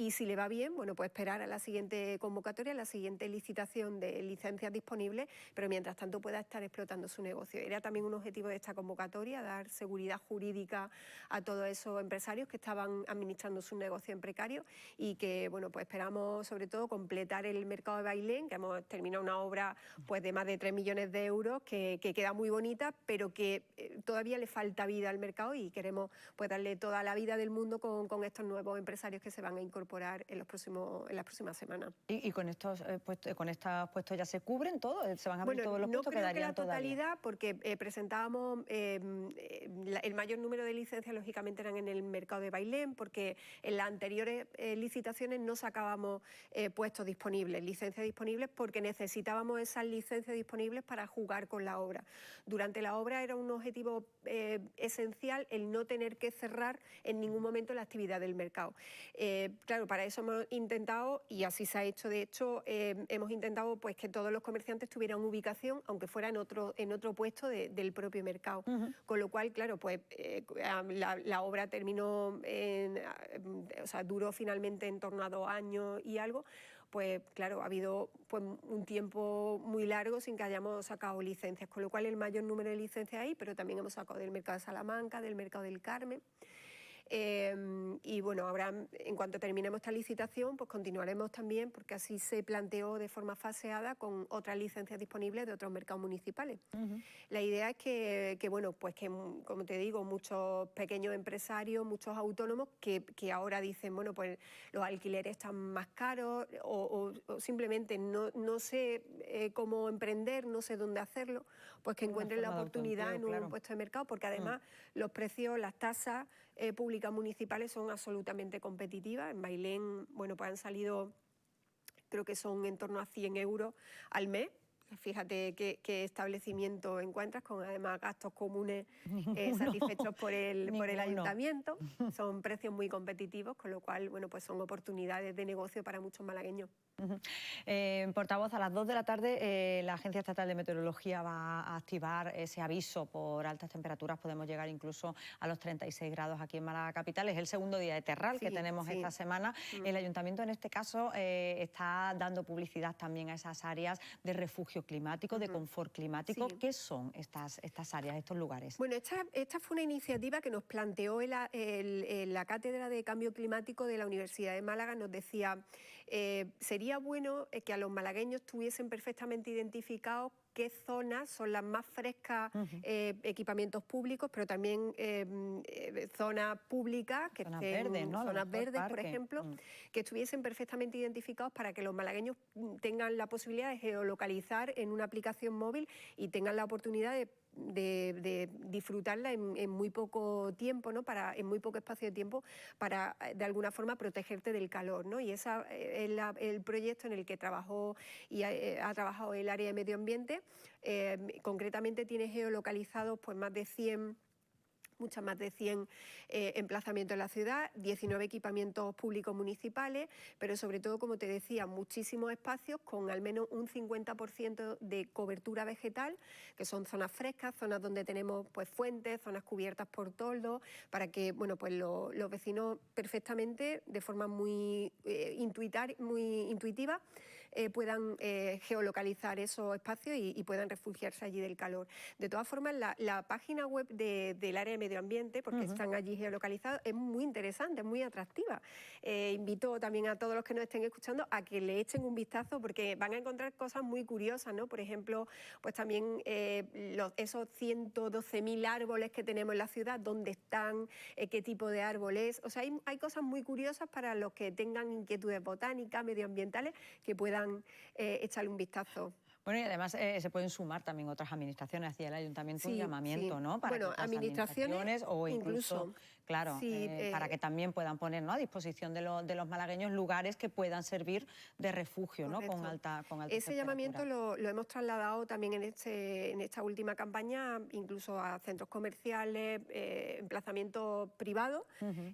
Y si le va bien, bueno, pues esperar a la siguiente convocatoria, a la siguiente licitación de licencias disponibles, pero mientras tanto pueda estar explotando su negocio. Era también un objetivo de esta convocatoria, dar seguridad jurídica a todos esos empresarios que estaban administrando su negocio en precario y que, bueno, pues esperamos sobre todo completar el mercado de Bailén, que hemos terminado una obra pues de más de 3 millones de euros, que queda muy bonita, pero que todavía le falta vida al mercado y queremos pues darle toda la vida del mundo con estos nuevos empresarios que se van a incorporar en las próximas semanas. ¿Y con estos puestos ya se cubren todos? ¿Se van a abrir todos los puestos? No creo que la todavía? totalidad, porque presentábamos el mayor número de licencias, lógicamente eran en el mercado de Bailén, porque en las anteriores licitaciones no sacábamos puestos disponibles, licencias disponibles, porque necesitábamos esas licencias disponibles para jugar con la obra. Durante la obra era un objetivo esencial el no tener que cerrar en ningún momento la actividad del mercado. Claro, para eso hemos intentado, y así se ha hecho, de hecho, hemos intentado pues que todos los comerciantes tuvieran ubicación, aunque fuera en otro puesto del propio mercado. Con lo cual, claro, pues la obra terminó, duró finalmente en torno a 2 años y algo. Pues claro, ha habido pues, un tiempo muy largo sin que hayamos sacado licencias, con lo cual el mayor número de licencias hay, pero también hemos sacado del mercado de Salamanca, del mercado del Carmen. Y bueno, ahora en cuanto terminemos esta licitación, pues continuaremos también, porque así se planteó de forma faseada con otras licencias disponibles de otros mercados municipales. La idea es que, bueno, pues que, como te digo, muchos pequeños empresarios, muchos autónomos que ahora dicen, bueno, pues los alquileres están más caros o simplemente no sé cómo emprender, no sé dónde hacerlo, pues que encuentren la oportunidad en un puesto de mercado, porque además los precios, las tasas públicas municipales son absolutamente competitivas. En Bailén, bueno, pues han salido, creo que son en torno a 100 euros al mes. Fíjate qué establecimiento encuentras, con además gastos comunes satisfechos por el ayuntamiento. Son precios muy competitivos, con lo cual, bueno, pues son oportunidades de negocio para muchos malagueños. Portavoz, a las 2 de la tarde la Agencia Estatal de Meteorología va a activar ese aviso por altas temperaturas. Podemos llegar incluso a los 36 grados aquí en Málaga capital. Es el segundo día de terral que tenemos esta semana. El ayuntamiento en este caso está dando publicidad también a esas áreas de refugio climático, de confort climático. ¿Qué son estas áreas, estos lugares? Bueno, esta fue una iniciativa que nos planteó la Cátedra de Cambio Climático de la Universidad de Málaga. Nos decía, sería bueno que a los malagueños tuviesen perfectamente identificados qué zonas son las más frescas, equipamientos públicos, pero también zonas públicas, zonas verdes, ¿no? Zonas verdes, por ejemplo, que estuviesen perfectamente identificados para que los malagueños tengan la posibilidad de geolocalizar en una aplicación móvil y tengan la oportunidad de disfrutarla en muy poco tiempo, ¿no? En muy poco espacio de tiempo, para de alguna forma protegerte del calor, ¿no? Y ese es el proyecto en el que trabajó y ha trabajado el área de medio ambiente. Concretamente tiene geolocalizados pues más de 100 emplazamientos en la ciudad, 19 equipamientos públicos municipales, pero sobre todo, como te decía, muchísimos espacios con al menos un 50% de cobertura vegetal, que son zonas frescas, zonas donde tenemos pues fuentes, zonas cubiertas por toldos, para que bueno, pues los vecinos perfectamente, de forma muy intuitiva, puedan geolocalizar esos espacios y puedan refugiarse allí del calor. De todas formas, la página web del área de medio ambiente, porque están allí geolocalizados, es muy interesante, es muy atractiva. Invito también a todos los que nos estén escuchando a que le echen un vistazo, porque van a encontrar cosas muy curiosas, ¿no? Por ejemplo, pues también esos 112.000 árboles que tenemos en la ciudad, dónde están, qué tipo de árboles. O sea, hay cosas muy curiosas para los que tengan inquietudes botánicas, medioambientales, que puedan echarle un vistazo. Bueno, y además se pueden sumar también otras administraciones, hacia el ayuntamiento un llamamiento, ¿no? Para bueno, que administraciones o incluso Claro, Sí, para que también puedan poner, ¿no?, a disposición de los malagueños lugares que puedan servir de refugio, ¿no?, con alta Ese llamamiento lo hemos trasladado también en esta última campaña, incluso a centros comerciales, emplazamientos privados,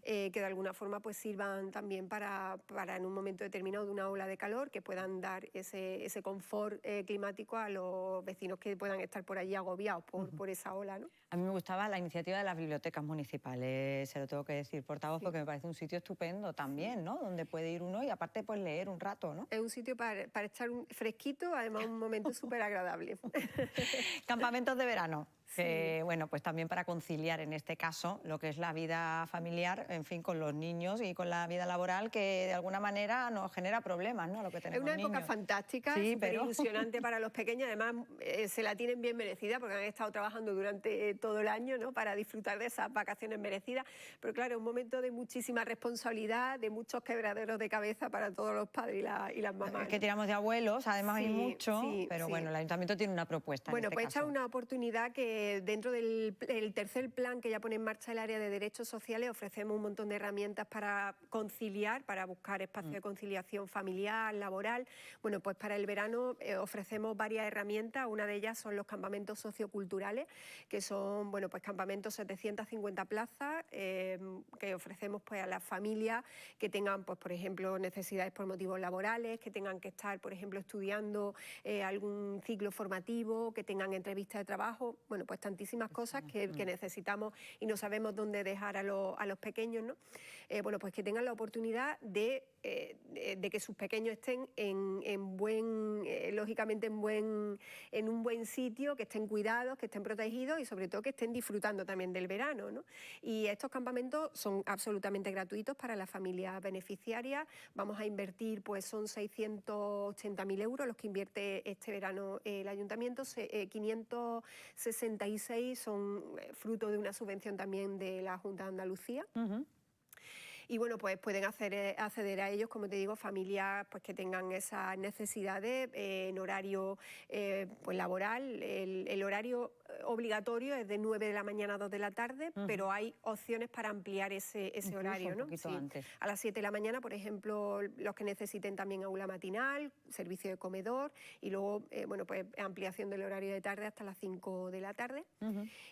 que de alguna forma pues sirvan también para en un momento determinado de una ola de calor, que puedan dar ese confort climático a los vecinos que puedan estar por allí agobiados por esa ola, ¿no? A mí me gustaba la iniciativa de las bibliotecas municipales, se lo tengo que decir, portavoz, porque me parece un sitio estupendo también, ¿no?, donde puede ir uno y aparte pues leer un rato, ¿no? Es un sitio para estar fresquito, además un momento súper agradable. Campamentos de verano. Que, bueno, pues también para conciliar en este caso lo que es la vida familiar, en fin, con los niños y con la vida laboral, que de alguna manera nos genera problemas, ¿no?, lo que tenemos. Es una época fantástica, sí, súper ilusionante para los pequeños, además se la tienen bien merecida porque han estado trabajando durante todo el año, ¿no?, para disfrutar de esas vacaciones merecidas, pero claro, es un momento de muchísima responsabilidad, de muchos quebraderos de cabeza para todos los padres y las mamás. Es que tiramos de abuelos, además hay mucho, pero bueno, el Ayuntamiento tiene una propuesta. Bueno, en este pues caso. esta es una oportunidad que dentro del tercer plan que ya pone en marcha el área de derechos sociales ofrecemos un montón de herramientas para conciliar, para buscar espacios de conciliación familiar, laboral. Bueno, pues para el verano ofrecemos varias herramientas, una de ellas son los campamentos socioculturales, que son, bueno, pues campamentos 750 plazas que ofrecemos pues a las familias que tengan, pues por ejemplo, necesidades por motivos laborales, que tengan que estar, por ejemplo, estudiando algún ciclo formativo, que tengan entrevistas de trabajo, bueno, pues tantísimas cosas que necesitamos y no sabemos dónde dejar a los pequeños, ¿no? Bueno, pues que tengan la oportunidad de que sus pequeños estén lógicamente en un buen sitio, que estén cuidados, que estén protegidos y sobre todo que estén disfrutando también del verano, ¿no? Y estos campamentos son absolutamente gratuitos para las familias beneficiarias. Vamos a invertir, pues son 680.000 euros los que invierte este verano el Ayuntamiento, 566 son fruto de una subvención también de la Junta de Andalucía. Y bueno, pues pueden acceder a ellos, como te digo, familias pues, que tengan esas necesidades en horario pues, laboral. El horario obligatorio es de 9 de la mañana a 2 de la tarde, pero hay opciones para ampliar ese horario, ¿no? Sí. Antes. A las 7 de la mañana, por ejemplo, los que necesiten también aula matinal, servicio de comedor y luego, bueno, pues ampliación del horario de tarde hasta las 5 de la tarde.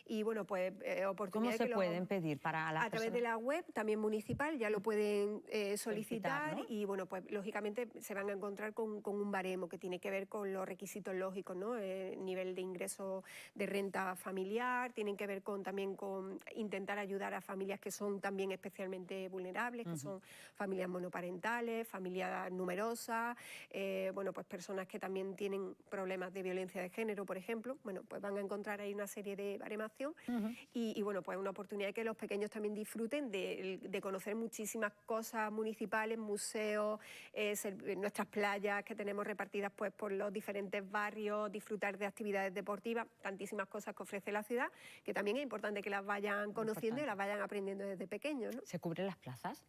Y bueno, pues oportunidades. ¿Cómo se pueden pedir para las a través de la web también municipal, ya lo pueden solicitar, ¿no? Y bueno, pues lógicamente se van a encontrar con un baremo que tiene que ver con los requisitos lógicos, ¿no? Nivel de ingreso de renta familiar, tienen que ver también con intentar ayudar a familias que son también especialmente vulnerables, que son familias monoparentales, familias numerosas, bueno, pues personas que también tienen problemas de violencia de género, por ejemplo. Bueno, pues van a encontrar ahí una serie de baremación y bueno, pues una oportunidad de que los pequeños también disfruten de conocer muchísimas cosas municipales, museos, nuestras playas que tenemos repartidas pues por los diferentes barrios, disfrutar de actividades deportivas, tantísimas cosas que ofrece la ciudad, que también es importante que las vayan conociendo y las vayan aprendiendo desde pequeños, ¿no? ¿Se cubren las plazas?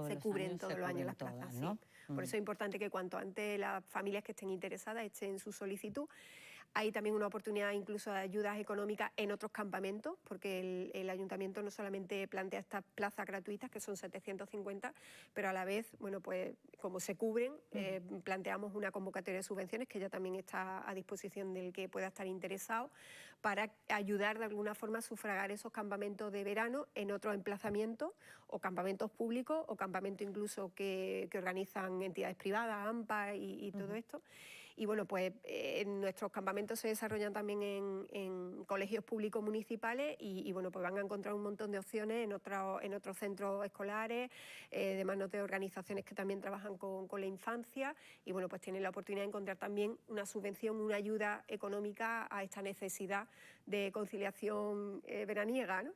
Se cubren todos los años las plazas, ¿no? Sí. Por eso es importante que cuanto antes las familias que estén interesadas echen su solicitud. Hay también una oportunidad incluso de ayudas económicas en otros campamentos, porque el Ayuntamiento no solamente plantea estas plazas gratuitas, que son 750, pero a la vez, bueno, pues como se cubren, planteamos una convocatoria de subvenciones que ya también está a disposición del que pueda estar interesado, para ayudar de alguna forma a sufragar esos campamentos de verano en otros emplazamientos, o campamentos públicos, o campamentos incluso que organizan entidades privadas, AMPA y todo esto. Y bueno, pues nuestros campamentos se desarrollan también en colegios públicos municipales y bueno, pues van a encontrar un montón de opciones en otros centros escolares, de manos de organizaciones que también trabajan con la infancia y bueno, pues tienen la oportunidad de encontrar también una subvención, una ayuda económica a esta necesidad de conciliación veraniega, ¿no?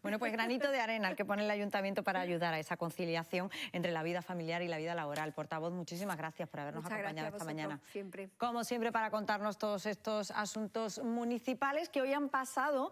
Bueno, pues granito de arena el que pone el Ayuntamiento para ayudar a esa conciliación entre la vida familiar y la vida laboral. Portavoz, muchísimas gracias por habernos acompañado esta mañana. Siempre. Como siempre, para contarnos todos estos asuntos municipales que hoy han pasado,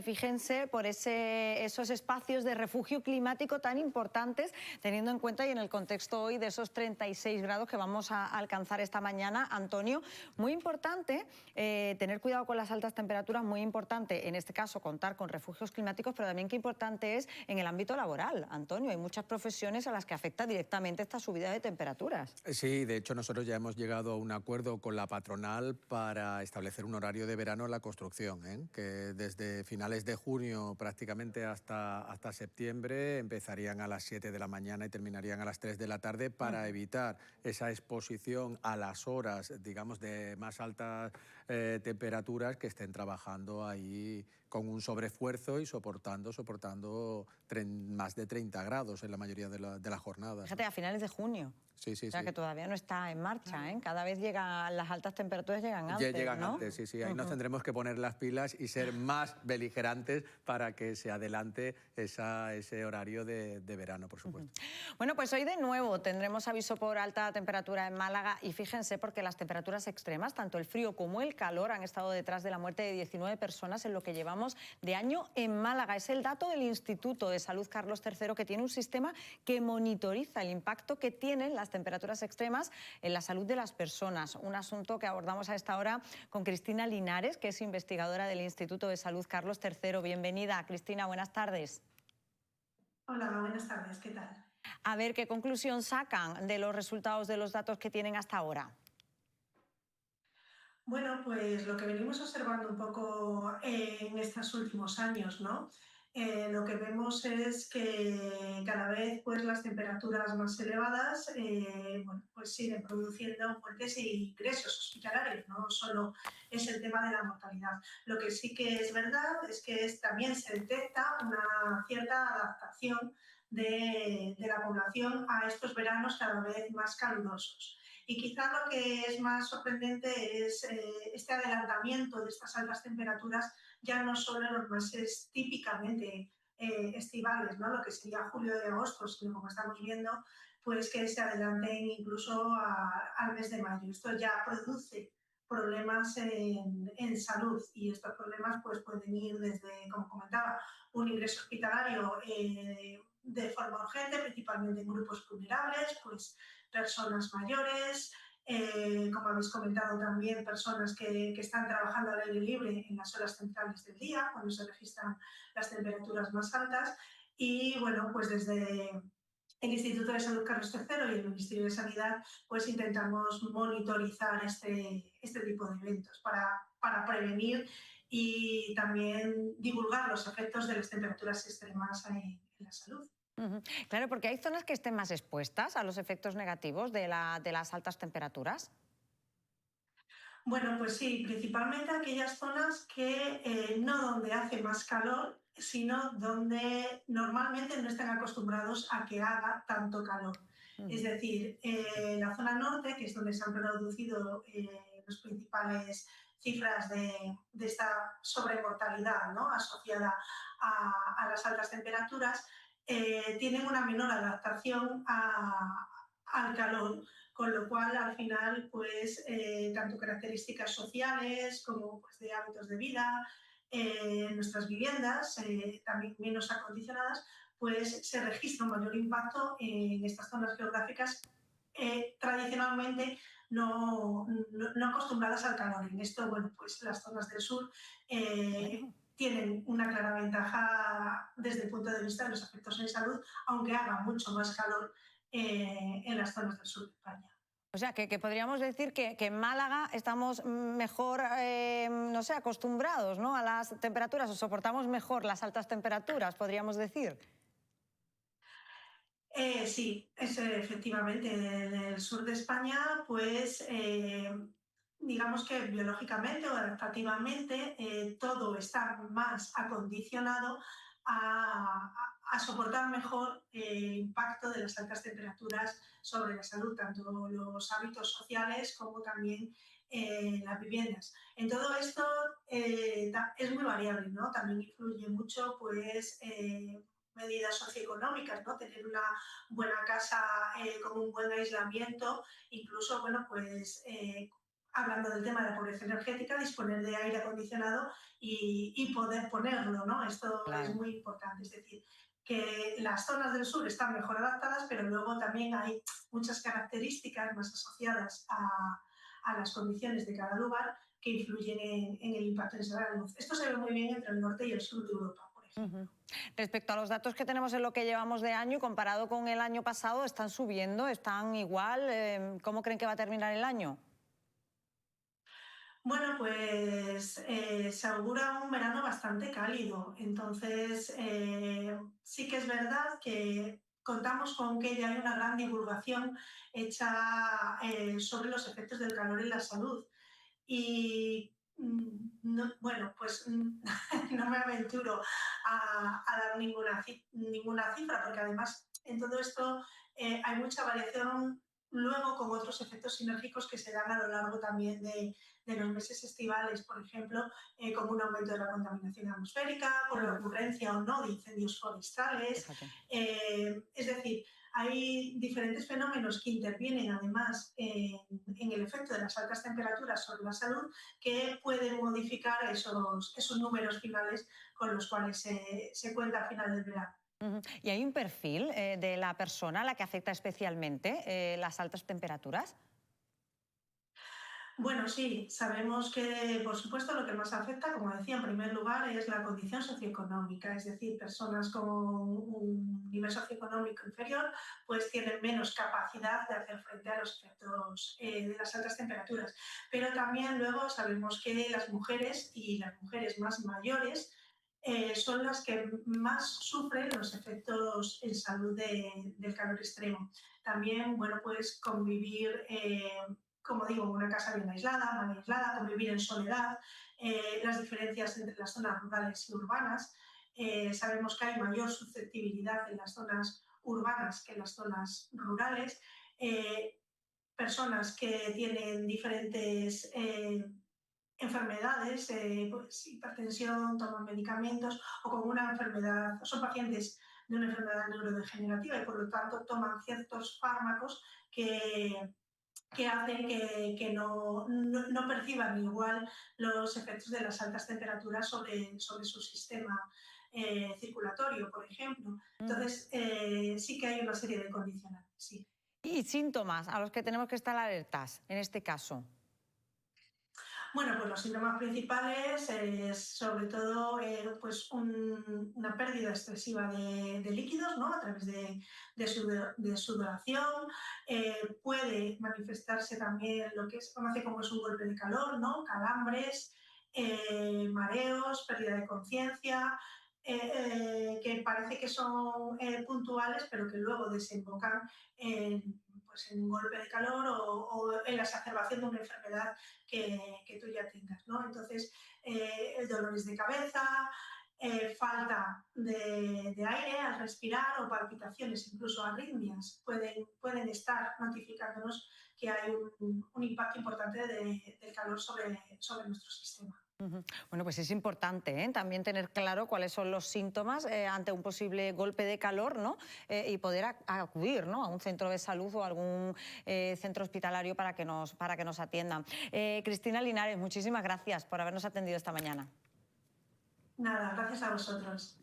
fíjense, por esos espacios de refugio climático tan importantes, teniendo en cuenta y en el contexto hoy de esos 36 grados que vamos a alcanzar esta mañana. Antonio, muy importante tener cuidado con las altas temperaturas, muy importante en este caso contar con refugios climáticos, pero también qué importante es en el ámbito laboral. Antonio, hay muchas profesiones a las que afecta directamente esta subida de temperaturas. Sí, de hecho nosotros ya hemos llegado a un acuerdo con la patronal para establecer un horario de verano en la construcción, que desde finales de junio prácticamente hasta septiembre empezarían a las 7 de la mañana y terminarían a las 3 de la tarde para evitar esa exposición a las horas, digamos, de más altas temperaturas, que estén trabajando ahí con un sobreesfuerzo y soportando más de 30 grados en la mayoría de las jornadas. Fíjate, a finales de junio. Sí, sí, o sea, sí. que todavía no está en marcha, ¿eh? Cada vez las altas temperaturas llegan antes, Llegan ¿no? antes, sí, sí. Ahí nos tendremos que poner las pilas y ser más beligerantes para que se adelante ese horario de verano, por supuesto. Bueno, pues hoy de nuevo tendremos aviso por alta temperatura en Málaga y fíjense porque las temperaturas extremas, tanto el frío como el calor, han estado detrás de la muerte de 19 personas en lo que llevamos de año en Málaga. Es el dato del Instituto de Salud Carlos III, que tiene un sistema que monitoriza el impacto que tienen las temperaturas extremas en la salud de las personas. Un asunto que abordamos a esta hora con Cristina Linares, que es investigadora del Instituto de Salud Carlos III. Bienvenida, Cristina, buenas tardes. Hola, buenas tardes, ¿qué tal? A ver, ¿qué conclusión sacan de los resultados de los datos que tienen hasta ahora? Bueno, pues lo que venimos observando un poco en estos últimos años, ¿no? Lo que vemos es que cada vez pues, las temperaturas más elevadas bueno, pues siguen produciendo muertes y ingresos hospitalarios, no solo es el tema de la mortalidad. Lo que sí que es verdad es que también se detecta una cierta adaptación de la población a estos veranos cada vez más calurosos. Y quizá lo que es más sorprendente es este adelantamiento de estas altas temperaturas, ya no solo en los meses típicamente estivales, ¿no? Lo que sería julio y agosto, sino como estamos viendo, pues que se adelanten incluso al mes de mayo. Esto ya produce problemas en salud y estos problemas pues, pueden ir desde, como comentaba, un ingreso hospitalario de forma urgente, principalmente en grupos vulnerables, pues personas mayores, como habéis comentado también, personas que están trabajando al aire libre en las horas centrales del día, cuando se registran las temperaturas más altas. Y bueno, pues desde el Instituto de Salud Carlos III y el Ministerio de Sanidad, pues intentamos monitorizar este tipo de eventos para prevenir y también divulgar los efectos de las temperaturas extremas en la salud. Claro, porque hay zonas que estén más expuestas a los efectos negativos de las altas temperaturas. Bueno, pues sí, principalmente aquellas zonas que no donde hace más calor, sino donde normalmente no están acostumbrados a que haga tanto calor. Es decir, la zona norte, que es donde se han producido las principales cifras de esta sobremortalidad, ¿no? Asociada a las altas temperaturas, tienen una menor adaptación al calor, con lo cual al final pues tanto características sociales como pues, de hábitos de vida, nuestras viviendas también menos acondicionadas, pues se registra un mayor impacto en estas zonas geográficas tradicionalmente no acostumbradas al calor. En esto, bueno, pues las zonas del sur tienen una clara ventaja desde el punto de vista de los efectos en salud, aunque haga mucho más calor en las zonas del sur de España. O sea, que podríamos decir que en Málaga estamos mejor, no sé, acostumbrados, ¿no?, a las temperaturas, o soportamos mejor las altas temperaturas, podríamos decir. Sí, efectivamente. En el sur de España, pues digamos que biológicamente o adaptativamente todo está más acondicionado a soportar mejor el impacto de las altas temperaturas sobre la salud, tanto los hábitos sociales como también las viviendas. En todo esto es muy variable, ¿no? También influye mucho, pues, medidas socioeconómicas, ¿no? Tener una buena casa con un buen aislamiento, incluso, bueno, pues hablando del tema de la pobreza energética, disponer de aire acondicionado y poder ponerlo, ¿no? Esto es muy importante, es decir, que las zonas del sur están mejor adaptadas, pero luego también hay muchas características más asociadas a las condiciones de cada lugar que influyen en el impacto de la luz. Esto se ve muy bien entre el norte y el sur de Europa, por ejemplo. Respecto a los datos que tenemos en lo que llevamos de año y comparado con el año pasado, ¿están subiendo? ¿Están igual? ¿Cómo creen que va a terminar el año? Bueno, pues se augura un verano bastante cálido, entonces sí que es verdad que contamos con que ya hay una gran divulgación hecha sobre los efectos del calor en la salud. Y no, bueno, pues no me aventuro a dar ninguna cifra, porque además en todo esto hay mucha variación luego con otros efectos sinérgicos que se dan a lo largo también de los meses estivales, por ejemplo, como un aumento de la contaminación atmosférica, por la ocurrencia o no de incendios forestales. Es decir, hay diferentes fenómenos que intervienen además en el efecto de las altas temperaturas sobre la salud que pueden modificar esos números finales con los cuales se cuenta al final del verano. ¿Y hay un perfil de la persona a la que afecta especialmente las altas temperaturas? Bueno, sí, sabemos que, por supuesto, lo que más afecta, como decía, en primer lugar, es la condición socioeconómica, es decir, personas con un nivel socioeconómico inferior pues tienen menos capacidad de hacer frente a los efectos de las altas temperaturas. Pero también luego sabemos que las mujeres y las mujeres más mayores son las que más sufren los efectos en salud del calor extremo. También, bueno, pues convivir como digo, en una casa bien aislada, mal aislada, convivir en soledad, las diferencias entre las zonas rurales y urbanas. Sabemos que hay mayor susceptibilidad en las zonas urbanas que en las zonas rurales. Personas que tienen diferentes enfermedades, pues hipertensión, toman medicamentos o con una enfermedad, son pacientes de una enfermedad neurodegenerativa y por lo tanto toman ciertos fármacos que hacen que no perciban igual los efectos de las altas temperaturas sobre su sistema circulatorio, por ejemplo. Entonces, sí que hay una serie de condicionantes, sí. ¿Y síntomas a los que tenemos que estar alertas en este caso? Bueno, pues los síntomas principales es sobre todo pues una pérdida excesiva de líquidos, ¿no? A través de sudoración. Puede manifestarse también lo que se conoce como es un golpe de calor, ¿no? Calambres, mareos, pérdida de conciencia, que parece que son puntuales, pero que luego desembocan pues en un golpe de calor o en la exacerbación de una enfermedad que tú ya tengas, ¿no? Entonces, dolores de cabeza, falta de aire al respirar o palpitaciones, incluso arritmias, pueden estar notificándonos que hay un impacto importante del calor sobre nuestro sistema. Bueno, pues es importante también tener claro cuáles son los síntomas ante un posible golpe de calor, ¿no? Y poder acudir, ¿no?, a un centro de salud o algún centro hospitalario para que nos atiendan. Cristina Linares, muchísimas gracias por habernos atendido esta mañana. Nada, gracias a vosotros.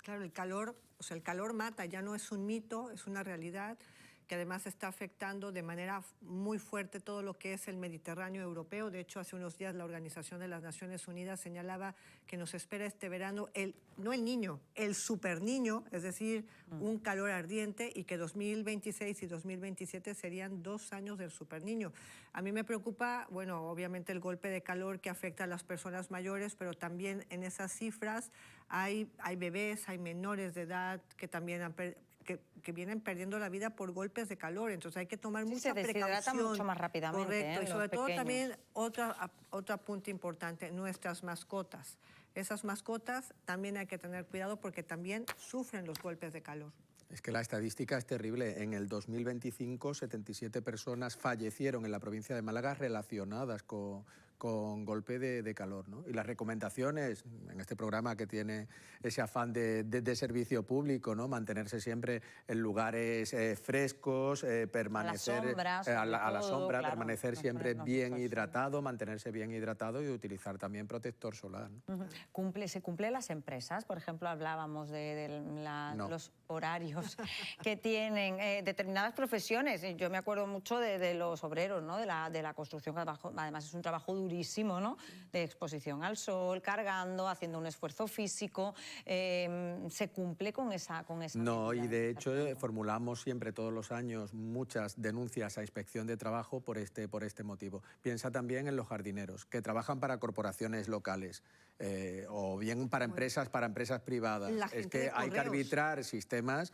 Claro, el calor mata, ya no es un mito, es una realidad que además está afectando de manera muy fuerte todo lo que es el Mediterráneo europeo. De hecho, hace unos días la Organización de las Naciones Unidas señalaba que nos espera este verano no el niño, el superniño, es decir, un calor ardiente, y que 2026 y 2027 serían 2 años del superniño. A mí me preocupa, bueno, obviamente el golpe de calor que afecta a las personas mayores, pero también en esas cifras hay bebés, hay menores de edad que también que vienen perdiendo la vida por golpes de calor, entonces hay que tomar mucha precaución. Mucho más rápidamente. Correcto, y sobre todo pequeños. también otro punto importante, nuestras mascotas. Esas mascotas también hay que tener cuidado porque también sufren los golpes de calor. Es que la estadística es terrible. En el 2025, 77 personas fallecieron en la provincia de Málaga relacionadas con con golpe de calor, ¿no? Y las recomendaciones en este programa que tiene ese afán de servicio público, ¿no? Mantenerse siempre en lugares frescos, permanecer a la sombra, claro, permanecer siempre bien hidratado, mantenerse bien hidratado y utilizar también protector solar, ¿no? ¿Se cumple las empresas? Por ejemplo, hablábamos de los horarios que tienen determinadas profesiones. Yo me acuerdo mucho de los obreros, ¿no? de la construcción, que además es un trabajo durísimo, ¿no? De exposición al sol, cargando, haciendo un esfuerzo físico. ¿Se cumple con esa No, medida? y de hecho formulamos siempre todos los años muchas denuncias a Inspección de Trabajo por este motivo. Piensa también en los jardineros, que trabajan para corporaciones locales. O bien para empresas privadas. Es que hay que arbitrar sistemas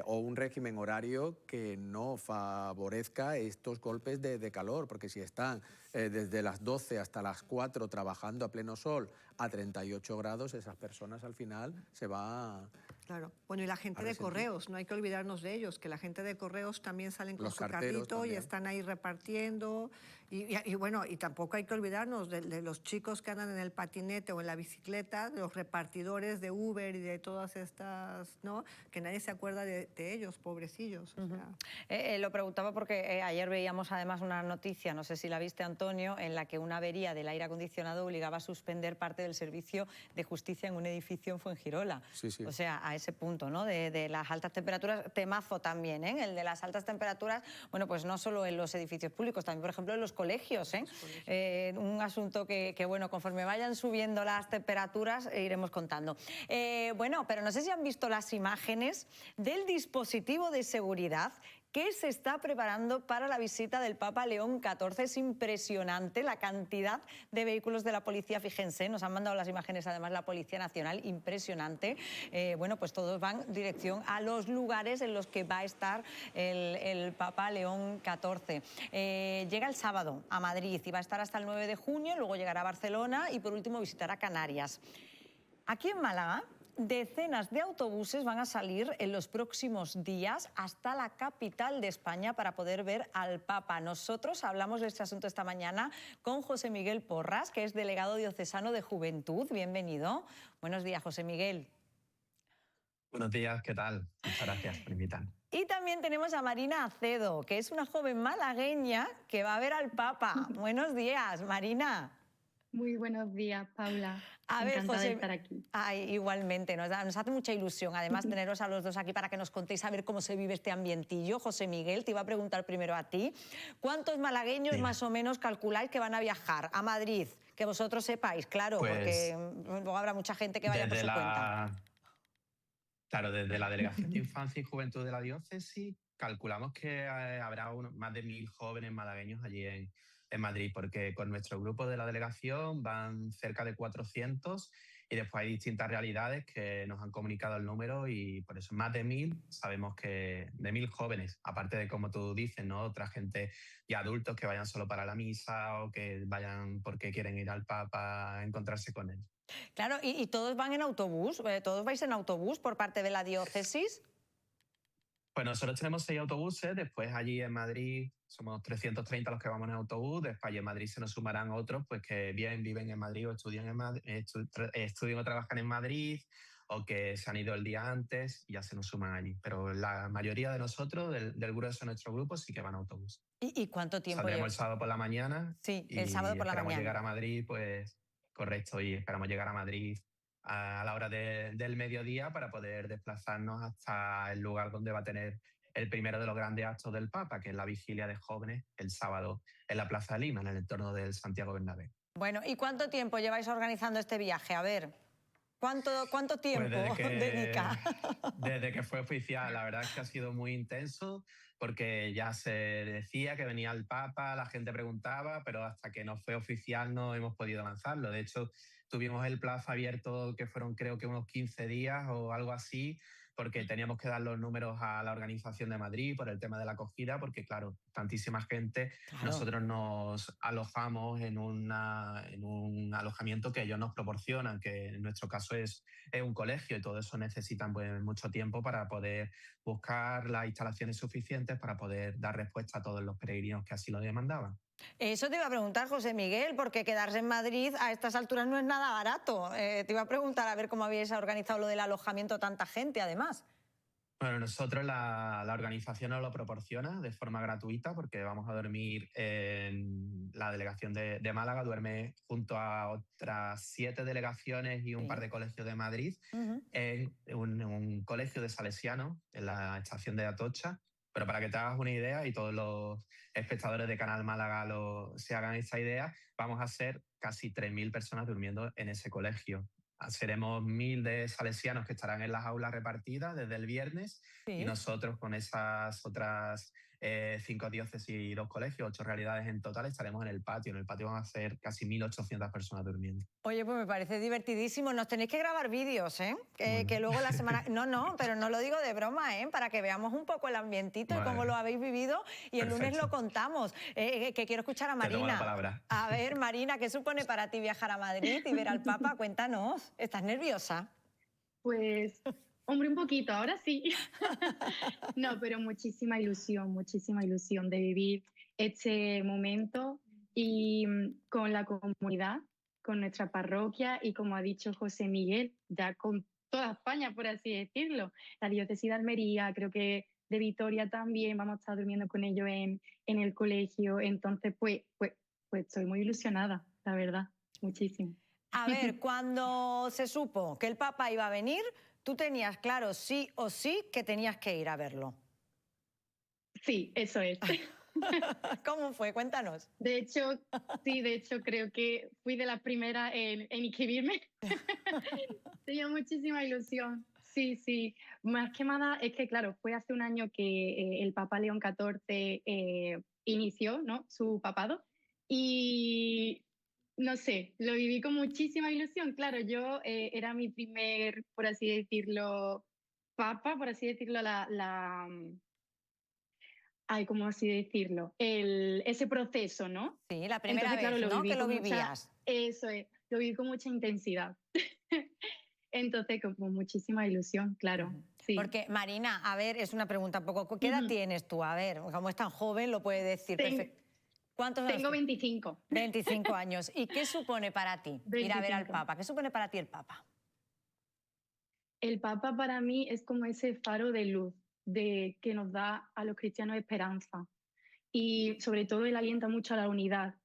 o un régimen horario que no favorezca estos golpes de calor, porque si están desde las 12 hasta las 4 trabajando a pleno sol a 38 grados, esas personas al final se va... Claro. Bueno, y la gente de correos, no hay que olvidarnos de ellos, que la gente de correos también salen con su carrito y están ahí repartiendo. Y bueno, y tampoco hay que olvidarnos de los chicos que andan en el patinete o en la bicicleta, de los repartidores de Uber y de todas estas, ¿no? Que nadie se acuerda de ellos, pobrecillos. O sea. Lo preguntaba porque ayer veíamos además una noticia, no sé si la viste, Antonio, en la que una avería del aire acondicionado obligaba a suspender parte del servicio de justicia en un edificio en Fuengirola. Sí, sí. O sea, a ese punto, ¿no? De las altas temperaturas, temazo también, ¿eh? El de las altas temperaturas, bueno, pues no solo en los edificios públicos, también, por ejemplo, en los colegios, ¿eh? Un asunto que, bueno, conforme vayan subiendo las temperaturas, iremos contando. Bueno, pero no sé si han visto las imágenes del dispositivo de seguridad que se está preparando para la visita del Papa León XIV. Es impresionante la cantidad de vehículos de la policía, fíjense, nos han mandado las imágenes además la Policía Nacional, impresionante. Bueno, pues todos van dirección a los lugares en los que va a estar el Papa León XIV. Llega el sábado a Madrid y va a estar hasta el 9 de junio, luego llegará a Barcelona y por último visitará Canarias. Aquí en Málaga, decenas de autobuses van a salir en los próximos días hasta la capital de España para poder ver al Papa. Nosotros hablamos de este asunto esta mañana con José Miguel Porras, que es delegado diocesano de Juventud. Bienvenido. Buenos días, José Miguel. Buenos días, ¿qué tal? Muchas gracias por invitarme. Y también tenemos a Marina Acedo, que es una joven malagueña que va a ver al Papa. Buenos días, Marina. Muy buenos días, Paula. Encantada de estar aquí. Igualmente, nos hace mucha ilusión además teneros a los dos aquí para que nos contéis a ver cómo se vive este ambientillo. José Miguel, te iba a preguntar primero a ti, ¿cuántos malagueños más o menos calculáis que van a viajar a Madrid? Que vosotros sepáis, claro, pues, porque luego habrá mucha gente que vaya por su cuenta. Claro, desde la Delegación de Infancia y Juventud de la Diócesis calculamos que habrá más de 1000 jóvenes malagueños allí en Madrid, porque con nuestro grupo de la delegación van cerca de 400 y después hay distintas realidades que nos han comunicado el número y por eso más de 1000, sabemos que de 1000 jóvenes, aparte de como tú dices, ¿no? Otra gente y adultos que vayan solo para la misa o que vayan porque quieren ir al Papa a encontrarse con él. Claro, ¿y todos van en autobús? ¿Todos vais en autobús por parte de la diócesis? Pues nosotros tenemos 6 autobuses, después allí en Madrid somos 330 los que vamos en autobús, después allí en Madrid se nos sumarán otros pues que bien viven en Madrid o estudian o trabajan en Madrid o que se han ido el día antes y ya se nos suman allí. Pero la mayoría de nosotros, del grueso de nuestro grupo, sí que van a autobús. ¿Y cuánto tiempo Saldremos el sábado por la mañana. Sí, el sábado por la mañana. Esperamos llegar a Madrid, pues correcto, y esperamos llegar a Madrid a la hora del mediodía para poder desplazarnos hasta el lugar donde va a tener el primero de los grandes actos del Papa, que es la vigilia de jóvenes el sábado en la Plaza de Lima, en el entorno del Santiago Bernabéu. Bueno, ¿y cuánto tiempo lleváis organizando este viaje? A ver, ¿cuánto tiempo dedica? Desde que fue oficial, la verdad es que ha sido muy intenso, porque ya se decía que venía el Papa, la gente preguntaba, pero hasta que no fue oficial no hemos podido lanzarlo. De hecho, tuvimos el plazo abierto que fueron creo que unos 15 días o algo así, porque teníamos que dar los números a la Organización de Madrid por el tema de la acogida, porque claro, tantísima gente, claro. Nosotros nos alojamos en un alojamiento que ellos nos proporcionan, que en nuestro caso es un colegio, y todo eso necesitan pues, mucho tiempo para poder buscar las instalaciones suficientes para poder dar respuesta a todos los peregrinos que así lo demandaban. Eso te iba a preguntar, José Miguel, porque quedarse en Madrid a estas alturas no es nada barato. Te iba a preguntar a ver cómo habíais organizado lo del alojamiento a tanta gente, además. Bueno, nosotros la organización nos lo proporciona de forma gratuita porque vamos a dormir en la delegación de Málaga, duerme junto a otras 7 delegaciones y un par de colegios de Madrid, en un colegio de salesianos en la estación de Atocha. Pero para que te hagas una idea y todos los espectadores de Canal Málaga se hagan esa idea, vamos a ser casi 3.000 personas durmiendo en ese colegio. Seremos 1.000 de salesianos que estarán en las aulas repartidas desde el viernes y nosotros con esas otras 5 diócesis y 2 colegios, 8 realidades en total, estaremos en el patio. En el patio van a ser casi 1.800 personas durmiendo. Oye, pues me parece divertidísimo. Nos tenéis que grabar vídeos, ¿eh? Que luego la semana... No, pero no lo digo de broma, ¿eh? Para que veamos un poco el ambientito y cómo lo habéis vivido y el lunes lo contamos. Que quiero escuchar a Marina. Te tomo la palabra. A ver, Marina, ¿qué supone para ti viajar a Madrid y ver al Papa? Cuéntanos. ¿Estás nerviosa? Pues, hombre, un poquito, ahora sí. No, pero muchísima ilusión de vivir este momento y con la comunidad, con nuestra parroquia y, como ha dicho José Miguel, ya con toda España, por así decirlo. La diócesis de Almería, creo que de Vitoria también, vamos a estar durmiendo con ellos en el colegio. Entonces, pues estoy muy ilusionada, la verdad, muchísimo. A ver, cuando se supo que el Papa iba a venir, tú tenías claro sí o sí que tenías que ir a verlo. Sí, eso es. ¿Cómo fue? Cuéntanos. De hecho, creo que fui de las primeras en inscribirme. Tenía muchísima ilusión. Sí. Más que nada es que, claro, fue hace un año que el Papa León XIV inició, ¿no?, su papado y... No sé, lo viví con muchísima ilusión. Claro, yo era mi primer, por así decirlo, papa, por así decirlo, ¿cómo así decirlo? Ese proceso, ¿no? Sí, la primera vez, claro, ¿no?, que lo vivías. Eso es, lo viví con mucha intensidad. Entonces, con muchísima ilusión, claro. Sí. Porque, Marina, a ver, es una pregunta un poco... ¿Qué edad tienes tú? A ver, como es tan joven, lo puede decir perfecto. ¿Cuántos años? Tengo 25. 25 años. ¿Y qué supone para ti ir a ver al Papa? ¿Qué supone para ti el Papa? El Papa para mí es como ese faro de luz que nos da a los cristianos esperanza. Y sobre todo él alienta mucho a la unidad,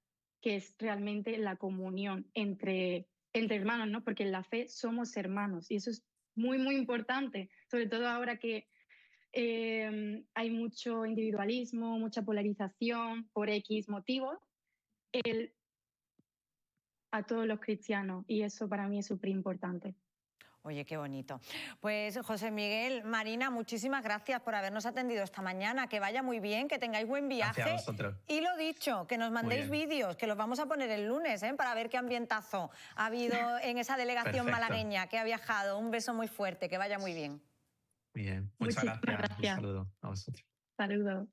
que es realmente la comunión entre hermanos, ¿no? Porque en la fe somos hermanos y eso es muy, muy importante, sobre todo ahora que hay mucho individualismo, mucha polarización por X motivos, a todos los cristianos, y eso para mí es súper importante. Oye, qué bonito. Pues José Miguel, Marina, muchísimas gracias por habernos atendido esta mañana. Que vaya muy bien, que tengáis buen viaje. Gracias a vosotros. Y lo dicho, que nos mandéis vídeos, que los vamos a poner el lunes, para ver qué ambientazo ha habido en esa delegación malagueña que ha viajado. Un beso muy fuerte, que vaya muy bien. Bien, muchas gracias. Un saludo a vosotros. Saludos.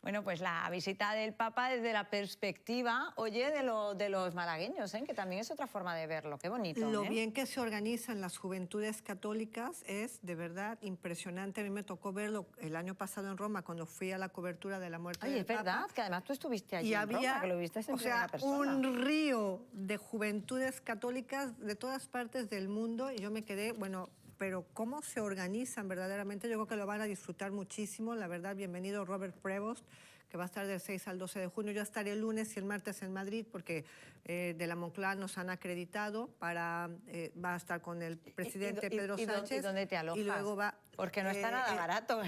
Bueno, pues la visita del Papa desde la perspectiva, oye, de los malagueños, que también es otra forma de verlo. Qué bonito. Lo bien que se organizan las juventudes católicas es de verdad impresionante. A mí me tocó verlo el año pasado en Roma cuando fui a la cobertura de la muerte del Papa. Es verdad, que además tú estuviste allí y en Roma, que lo viste en primera persona. Un río de juventudes católicas de todas partes del mundo y yo me quedé, bueno... Pero cómo se organizan verdaderamente, yo creo que lo van a disfrutar muchísimo. La verdad, bienvenido Robert Prevost, que va a estar del 6 al 12 de junio. Yo estaré el lunes y el martes en Madrid porque de la Moncloa nos han acreditado va a estar con el presidente Pedro Sánchez. ¿Y dónde te alojas? Y luego va... Porque no está nada barato.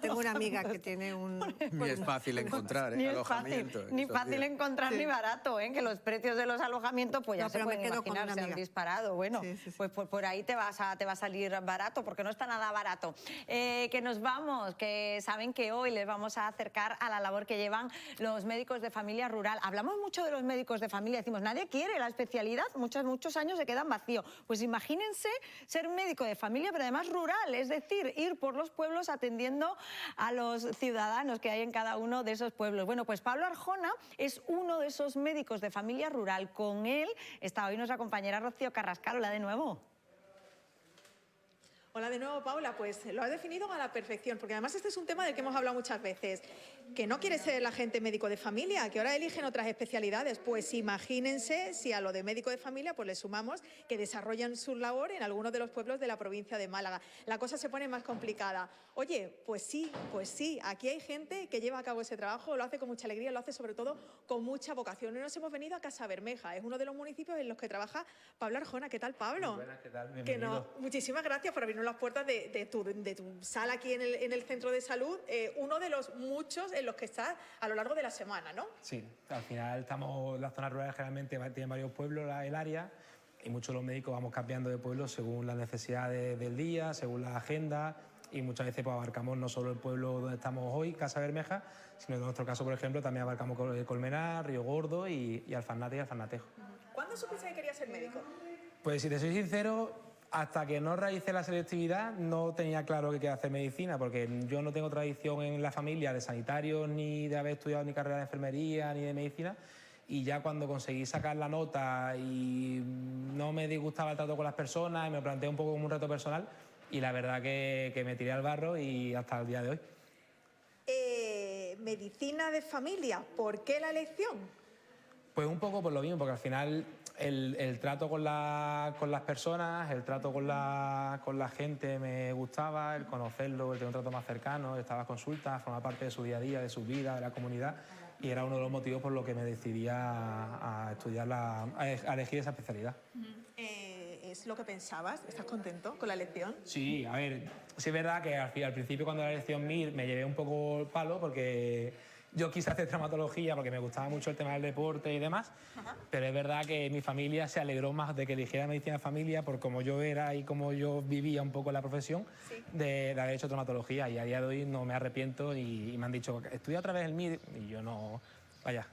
Tengo una amiga que tiene un... Ni es fácil encontrar, alojamiento. Ni fácil encontrar ni barato, que los precios de los alojamientos pues ya se pueden imaginar, se han disparado. Bueno, pues por ahí te va a salir barato, porque no está nada barato. Que nos vamos, que saben que hoy les vamos a acercar a la labor que llevan los médicos de familia rural. Hablamos mucho de los médicos de familia, decimos, nadie quiere la especialidad, muchos años se quedan vacíos. Pues imagínense ser médico de familia, pero además rural, es decir, ir por los pueblos atendiendo a los ciudadanos que hay en cada uno de esos pueblos. Bueno, pues Pablo Arjona es uno de esos médicos de familia rural. Con él está hoy nuestra compañera Rocío Carrascal. Hola de nuevo. Hola de nuevo, Paula. Pues lo has definido a la perfección, porque además este es un tema del que hemos hablado muchas veces, que no quiere ser el agente médico de familia, que ahora eligen otras especialidades. Pues imagínense si a lo de médico de familia pues le sumamos que desarrollan su labor en algunos de los pueblos de la provincia de Málaga. La cosa se pone más complicada. Oye, pues sí, aquí hay gente que lleva a cabo ese trabajo, lo hace con mucha alegría, lo hace sobre todo con mucha vocación. Hoy nos hemos venido a Casabermeja, es uno de los municipios en los que trabaja Pablo Arjona. ¿Qué tal, Pablo? Muy buenas, ¿qué tal? Bienvenido. Muchísimas gracias por abrirnos las puertas de tu sala aquí en el centro de salud, uno de los muchos en los que estás a lo largo de la semana, ¿no? Sí, al final estamos, las zonas rurales generalmente tienen varios pueblos el área y muchos de los médicos vamos cambiando de pueblo según las necesidades del día, según la agenda, y muchas veces pues, abarcamos no solo el pueblo donde estamos hoy, Casabermeja, sino en nuestro caso, por ejemplo, también abarcamos Colmenar, Río Gordo y Alfarnate y Alfarnatejo. ¿Cuándo supiste que querías ser médico? Pues si te soy sincero, hasta que no realicé la selectividad no tenía claro que quería hacer medicina, porque yo no tengo tradición en la familia de sanitarios, ni de haber estudiado ni carrera de enfermería, ni de medicina, y ya cuando conseguí sacar la nota y no me disgustaba el trato con las personas, me lo planteé un poco como un reto personal, y la verdad que me tiré al barro y hasta el día de hoy. Medicina de familia, ¿por qué la elección? Pues un poco por lo mismo, porque al final el trato con las personas, el trato con la gente me gustaba, el conocerlo, el tener un trato más cercano, estaba a consultas, formar parte de su día a día, de su vida, de la comunidad, y era uno de los motivos por los que me decidí a estudiar, a elegir esa especialidad. ¿Es lo que pensabas? ¿Estás contento con la elección? Sí, a ver, sí es verdad que al principio cuando la elección MIR me llevé un poco el palo porque yo quise hacer traumatología porque me gustaba mucho el tema del deporte y demás, pero es verdad que mi familia se alegró más de que eligiera medicina de familia por cómo yo era y cómo yo vivía un poco la profesión de haber hecho traumatología, y a día de hoy no me arrepiento y me han dicho, estudia otra vez el MIR, y yo no, vaya.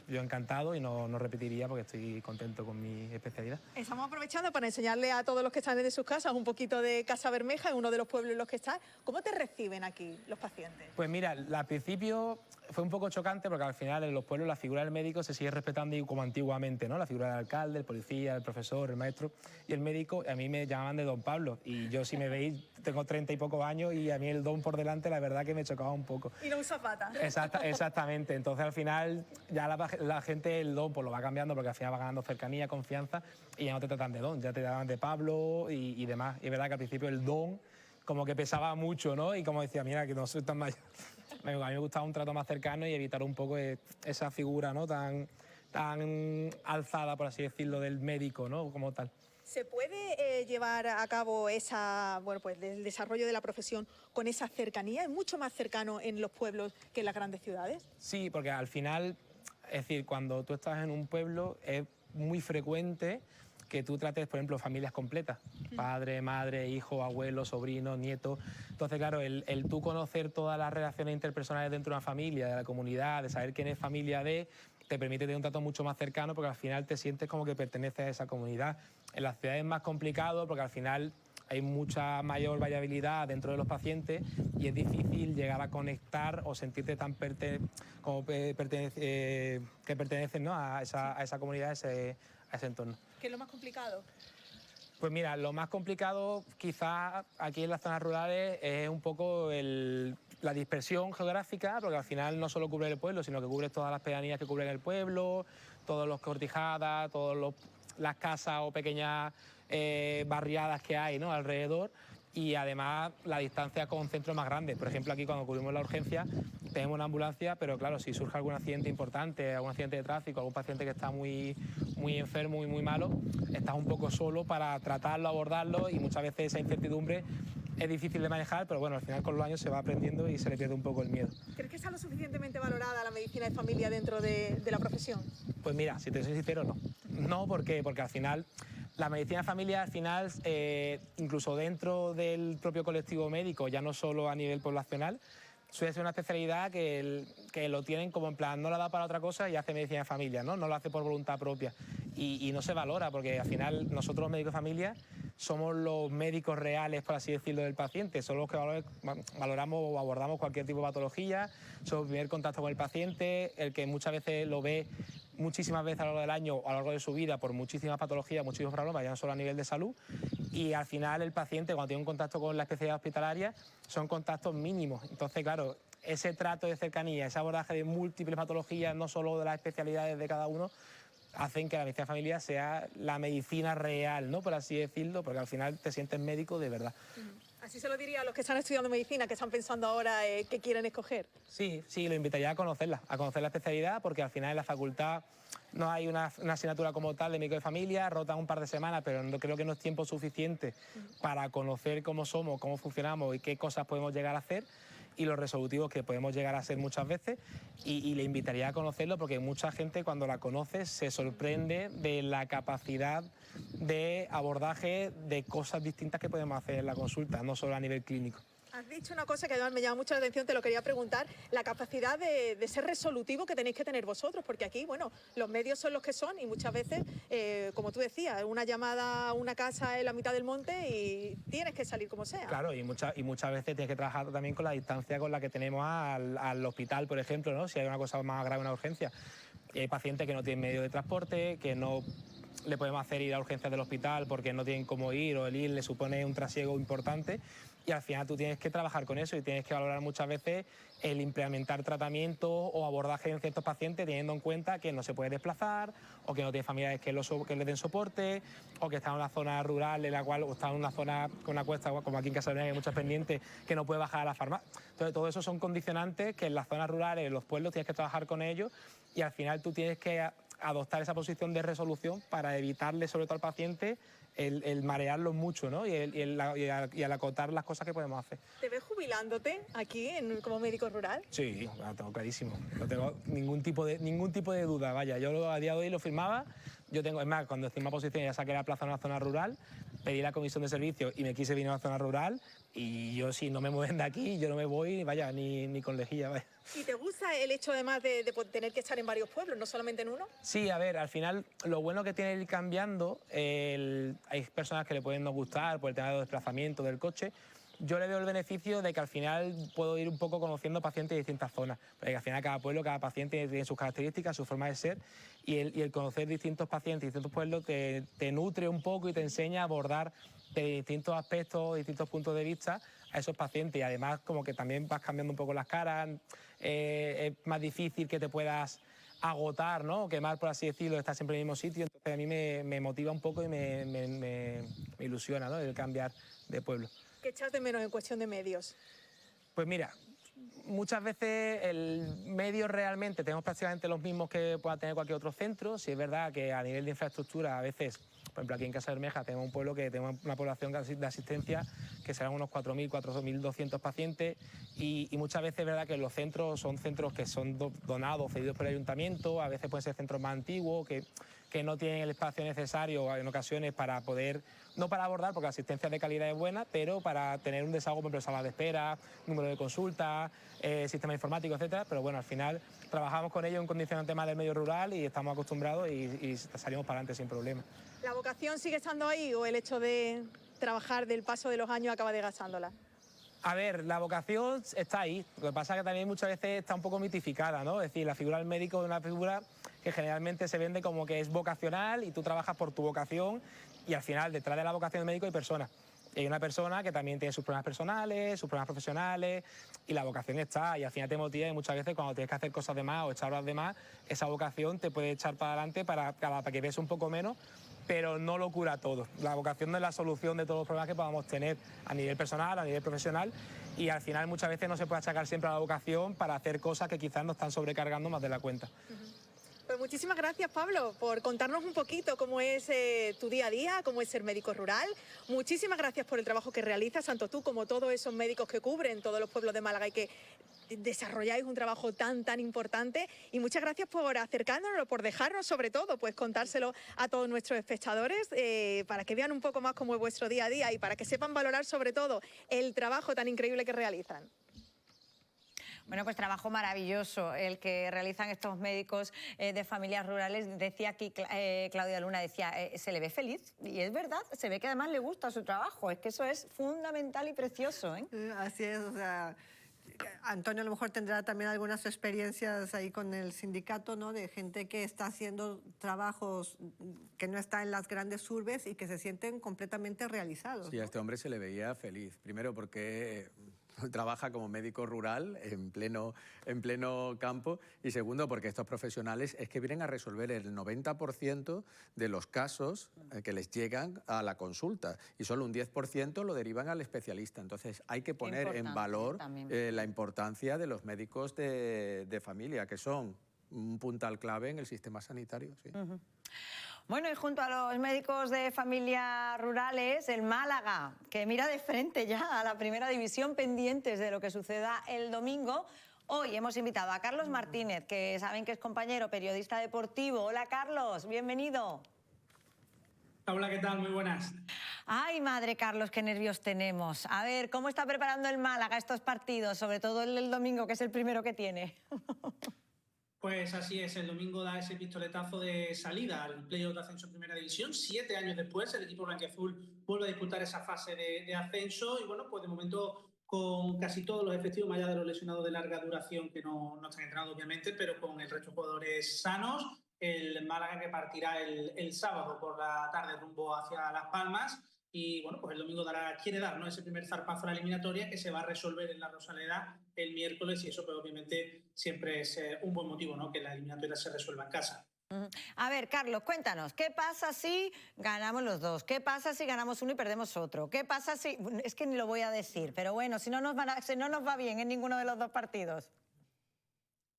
Yo encantado y no repetiría porque estoy contento con mi especialidad. Estamos aprovechando para enseñarle a todos los que están desde sus casas un poquito de Casabermeja, en uno de los pueblos en los que estás. ¿Cómo te reciben aquí los pacientes? Pues mira, al principio fue un poco chocante porque al final en los pueblos la figura del médico se sigue respetando como antiguamente, ¿no? La figura del alcalde, el policía, el profesor, el maestro, y el médico a mí me llamaban de don Pablo, y yo si me veis tengo 30 y pocos años y a mí el don por delante la verdad que me chocaba un poco. Y no usas bata. Exactamente, entonces al final ya la gente el don pues lo va cambiando porque al final va ganando cercanía, confianza, y ya no te tratan de don, ya te llaman de Pablo y demás. Y es verdad que al principio el don como que pesaba mucho, ¿no? Y como decía, mira, que no soy tan mayor. A mí me gustaba un trato más cercano y evitar un poco esa figura, ¿no? tan alzada, por así decirlo, del médico, ¿no? Como tal. ¿Se puede llevar a cabo el desarrollo de la profesión con esa cercanía? ¿Es mucho más cercano en los pueblos que en las grandes ciudades? Sí, porque al final, es decir, cuando tú estás en un pueblo es muy frecuente que tú trates, por ejemplo, familias completas, padre, madre, hijo, abuelo, sobrino, nieto. Entonces, claro, el tú conocer todas las relaciones interpersonales dentro de una familia, de la comunidad, de saber quién es familia de, te permite tener un trato mucho más cercano porque al final te sientes como que perteneces a esa comunidad. En las ciudades es más complicado porque al final hay mucha mayor variabilidad dentro de los pacientes y es difícil llegar a conectar o sentirte tan que perteneces, ¿no? a esa comunidad, a ese entorno. ¿Qué es lo más complicado? Pues mira, lo más complicado quizás aquí en las zonas rurales es un poco la dispersión geográfica, porque al final no solo cubre el pueblo, sino que cubre todas las pedanías que cubren el pueblo, todos los cortijadas, todas las casas o pequeñas barriadas que hay, ¿no? alrededor, y además la distancia con centros más grandes. Por ejemplo, aquí cuando cubrimos la urgencia tenemos una ambulancia, pero claro, si surge algún accidente importante, algún accidente de tráfico, algún paciente que está muy enfermo y muy malo, estás un poco solo para tratarlo, abordarlo, y muchas veces esa incertidumbre es difícil de manejar, pero bueno, al final con los años se va aprendiendo y se le pierde un poco el miedo. ¿Crees que está lo suficientemente valorada la medicina de familia dentro de la profesión? Pues mira, si te soy sincero, no. No, porque al final la medicina de familia, al final, incluso dentro del propio colectivo médico, ya no solo a nivel poblacional, suele ser una especialidad que lo tienen como en plan, no la da para otra cosa y hace medicina de familia, ¿no? No lo hace por voluntad propia y no se valora, porque al final nosotros los médicos de familia somos los médicos reales, por así decirlo, del paciente, somos los que valoramos o abordamos cualquier tipo de patología, somos el primer contacto con el paciente, el que muchas veces lo ve muchísimas veces a lo largo del año o a lo largo de su vida por muchísimas patologías, muchísimos problemas, ya no solo a nivel de salud, y al final el paciente cuando tiene un contacto con la especialidad hospitalaria son contactos mínimos. Entonces, claro, ese trato de cercanía, ese abordaje de múltiples patologías, no solo de las especialidades de cada uno, hacen que la medicina de familia sea la medicina real, ¿no? Por así decirlo, porque al final te sientes médico de verdad. Así se lo diría a los que están estudiando medicina, que están pensando ahora qué quieren escoger. Sí, lo invitaría a conocer la especialidad, porque al final en la facultad no hay una asignatura como tal de médico de familia, rotan un par de semanas, pero creo que no es tiempo suficiente para conocer cómo somos, cómo funcionamos y qué cosas podemos llegar a hacer y los resolutivos que podemos llegar a ser muchas veces, y le invitaría a conocerlo porque mucha gente cuando la conoce se sorprende de la capacidad de abordaje de cosas distintas que podemos hacer en la consulta, no solo a nivel clínico. Has dicho una cosa que además me llama mucho la atención, te lo quería preguntar, la capacidad de ser resolutivo que tenéis que tener vosotros, porque aquí, bueno, los medios son los que son y muchas veces, como tú decías, una llamada a una casa en la mitad del monte y tienes que salir como sea. Claro, y muchas veces tienes que trabajar también con la distancia con la que tenemos al hospital, por ejemplo, ¿no? Si hay una cosa más grave, una urgencia. Y hay pacientes que no tienen medio de transporte, que no le podemos hacer ir a urgencias del hospital porque no tienen cómo ir o el ir le supone un trasiego importante. Y al final tú tienes que trabajar con eso y tienes que valorar muchas veces el implementar tratamiento o abordaje en ciertos pacientes teniendo en cuenta que no se puede desplazar o que no tiene familiares que le den soporte o que está en una zona rural en la cual o está en una zona con una cuesta como aquí en Casa Bermeja, hay muchas pendientes que no puede bajar a la farmacia. Entonces todo eso son condicionantes que en las zonas rurales, en los pueblos tienes que trabajar con ellos y al final tú tienes que adoptar esa posición de resolución para evitarle sobre todo al paciente el marearlo mucho, ¿no? y el acotar las cosas que podemos hacer. ¿Te ves jubilándote aquí como médico rural? Sí, lo tengo clarísimo. No tengo ningún tipo de duda. Vaya, yo a día de hoy lo firmaba. Es más, cuando estoy en una posición ya saqué la plaza en una zona rural, pedí la comisión de servicios y me quise venir a una zona rural y yo si no me mueven de aquí, yo no me voy, vaya, ni con lejía, vaya. ¿Y te gusta el hecho además de tener que estar en varios pueblos, no solamente en uno? Sí, a ver, al final lo bueno que tiene ir cambiando, hay personas que le pueden no gustar por el tema de desplazamiento del coche. Yo le veo el beneficio de que al final puedo ir un poco conociendo pacientes de distintas zonas, porque al final cada pueblo, cada paciente tiene sus características, su forma de ser, y el conocer distintos pacientes, distintos pueblos, te nutre un poco y te enseña a abordar de distintos aspectos, distintos puntos de vista a esos pacientes, y además como que también vas cambiando un poco las caras, es más difícil que te puedas agotar, ¿no? Quemar, por así decirlo, estar siempre en el mismo sitio, entonces a mí me motiva un poco y me ilusiona, ¿no? El cambiar de pueblo. ¿Qué echas de menos en cuestión de medios? Pues mira, muchas veces el medio realmente tenemos prácticamente los mismos que pueda tener cualquier otro centro. Sí es verdad que a nivel de infraestructura a veces, por ejemplo aquí en Casa Bermeja tenemos un pueblo que tenemos una población de asistencia que serán unos 4.000, 4.200 pacientes y muchas veces es verdad que los centros son centros que son donados, cedidos por el ayuntamiento, a veces pueden ser centros más antiguos que no tienen el espacio necesario en ocasiones para poder, no para abordar, porque la asistencia de calidad es buena, pero para tener un desahogo, por ejemplo, salas de espera, número de consultas, sistema informático, etcétera. Pero bueno, al final trabajamos con ellos en condicionante más del medio rural y estamos acostumbrados y salimos para adelante sin problema. ¿La vocación sigue estando ahí o el hecho de trabajar del paso de los años acaba desgastándola? A ver, la vocación está ahí. Lo que pasa es que también muchas veces está un poco mitificada, ¿no? Es decir, la figura del médico es una figura que generalmente se vende como que es vocacional y tú trabajas por tu vocación y al final detrás de la vocación del médico hay personas. Y hay una persona que también tiene sus problemas personales, sus problemas profesionales y la vocación está y al final te motiva y muchas veces cuando tienes que hacer cosas de más o echar horas de más, esa vocación te puede echar para adelante para que veas un poco menos, pero no lo cura todo. La vocación no es la solución de todos los problemas que podamos tener a nivel personal, a nivel profesional y al final muchas veces no se puede achacar siempre a la vocación para hacer cosas que quizás nos están sobrecargando más de la cuenta. Pues muchísimas gracias, Pablo, por contarnos un poquito cómo es tu día a día, cómo es ser médico rural. Muchísimas gracias por el trabajo que realizas, tanto tú como todos esos médicos que cubren todos los pueblos de Málaga y que desarrolláis un trabajo tan importante. Y muchas gracias por acercárnoslo, por dejarnos sobre todo pues contárselo a todos nuestros espectadores para que vean un poco más cómo es vuestro día a día y para que sepan valorar sobre todo el trabajo tan increíble que realizan. Bueno, pues trabajo maravilloso el que realizan estos médicos de familias rurales. Decía aquí Claudia Luna, decía, se le ve feliz y es verdad, se ve que además le gusta su trabajo, es que eso es fundamental y precioso, ¿eh? Así es, o sea, Antonio a lo mejor tendrá también algunas experiencias ahí con el sindicato, ¿no? De gente que está haciendo trabajos que no está en las grandes urbes y que se sienten completamente realizados. Sí, a este hombre se le veía feliz. Primero porque trabaja como médico rural en pleno campo, y segundo porque estos profesionales es que vienen a resolver el 90% de los casos que les llegan a la consulta y solo un 10% lo derivan al especialista. Entonces hay que poner en valor la importancia de los médicos de familia, que son un puntal clave en el sistema sanitario. Sí. Bueno, y junto a los médicos de familia rurales, el Málaga, que mira de frente ya a la primera división, pendientes de lo que suceda el domingo. Hoy hemos invitado a Carlos Martínez, que saben que es compañero periodista deportivo. Hola, Carlos, bienvenido. Hola, ¿qué tal? Muy buenas. Ay, madre Carlos, qué nervios tenemos. A ver, ¿cómo está preparando el Málaga estos partidos? Sobre todo el del domingo, que es el primero que tiene. Pues así es, el domingo da ese pistoletazo de salida al playoff de ascenso en Primera División. 7 años después, el equipo blanquiazul vuelve a disputar esa fase de ascenso y bueno, pues de momento con casi todos los efectivos, más allá de los lesionados de larga duración que no están entrenados obviamente, pero con el resto de jugadores sanos. El Málaga que partirá el sábado por la tarde rumbo hacia Las Palmas. Y bueno, pues el domingo quiere dar, ¿no?, ese primer zarpazo a la eliminatoria que se va a resolver en la Rosaleda el miércoles, y eso pues obviamente siempre es un buen motivo, ¿no?, que la eliminatoria se resuelva en casa. A ver, Carlos, cuéntanos, ¿qué pasa si ganamos los dos? ¿Qué pasa si ganamos uno y perdemos otro? ¿Qué pasa si...? Es que ni lo voy a decir, pero bueno, si no nos va bien en ninguno de los dos partidos.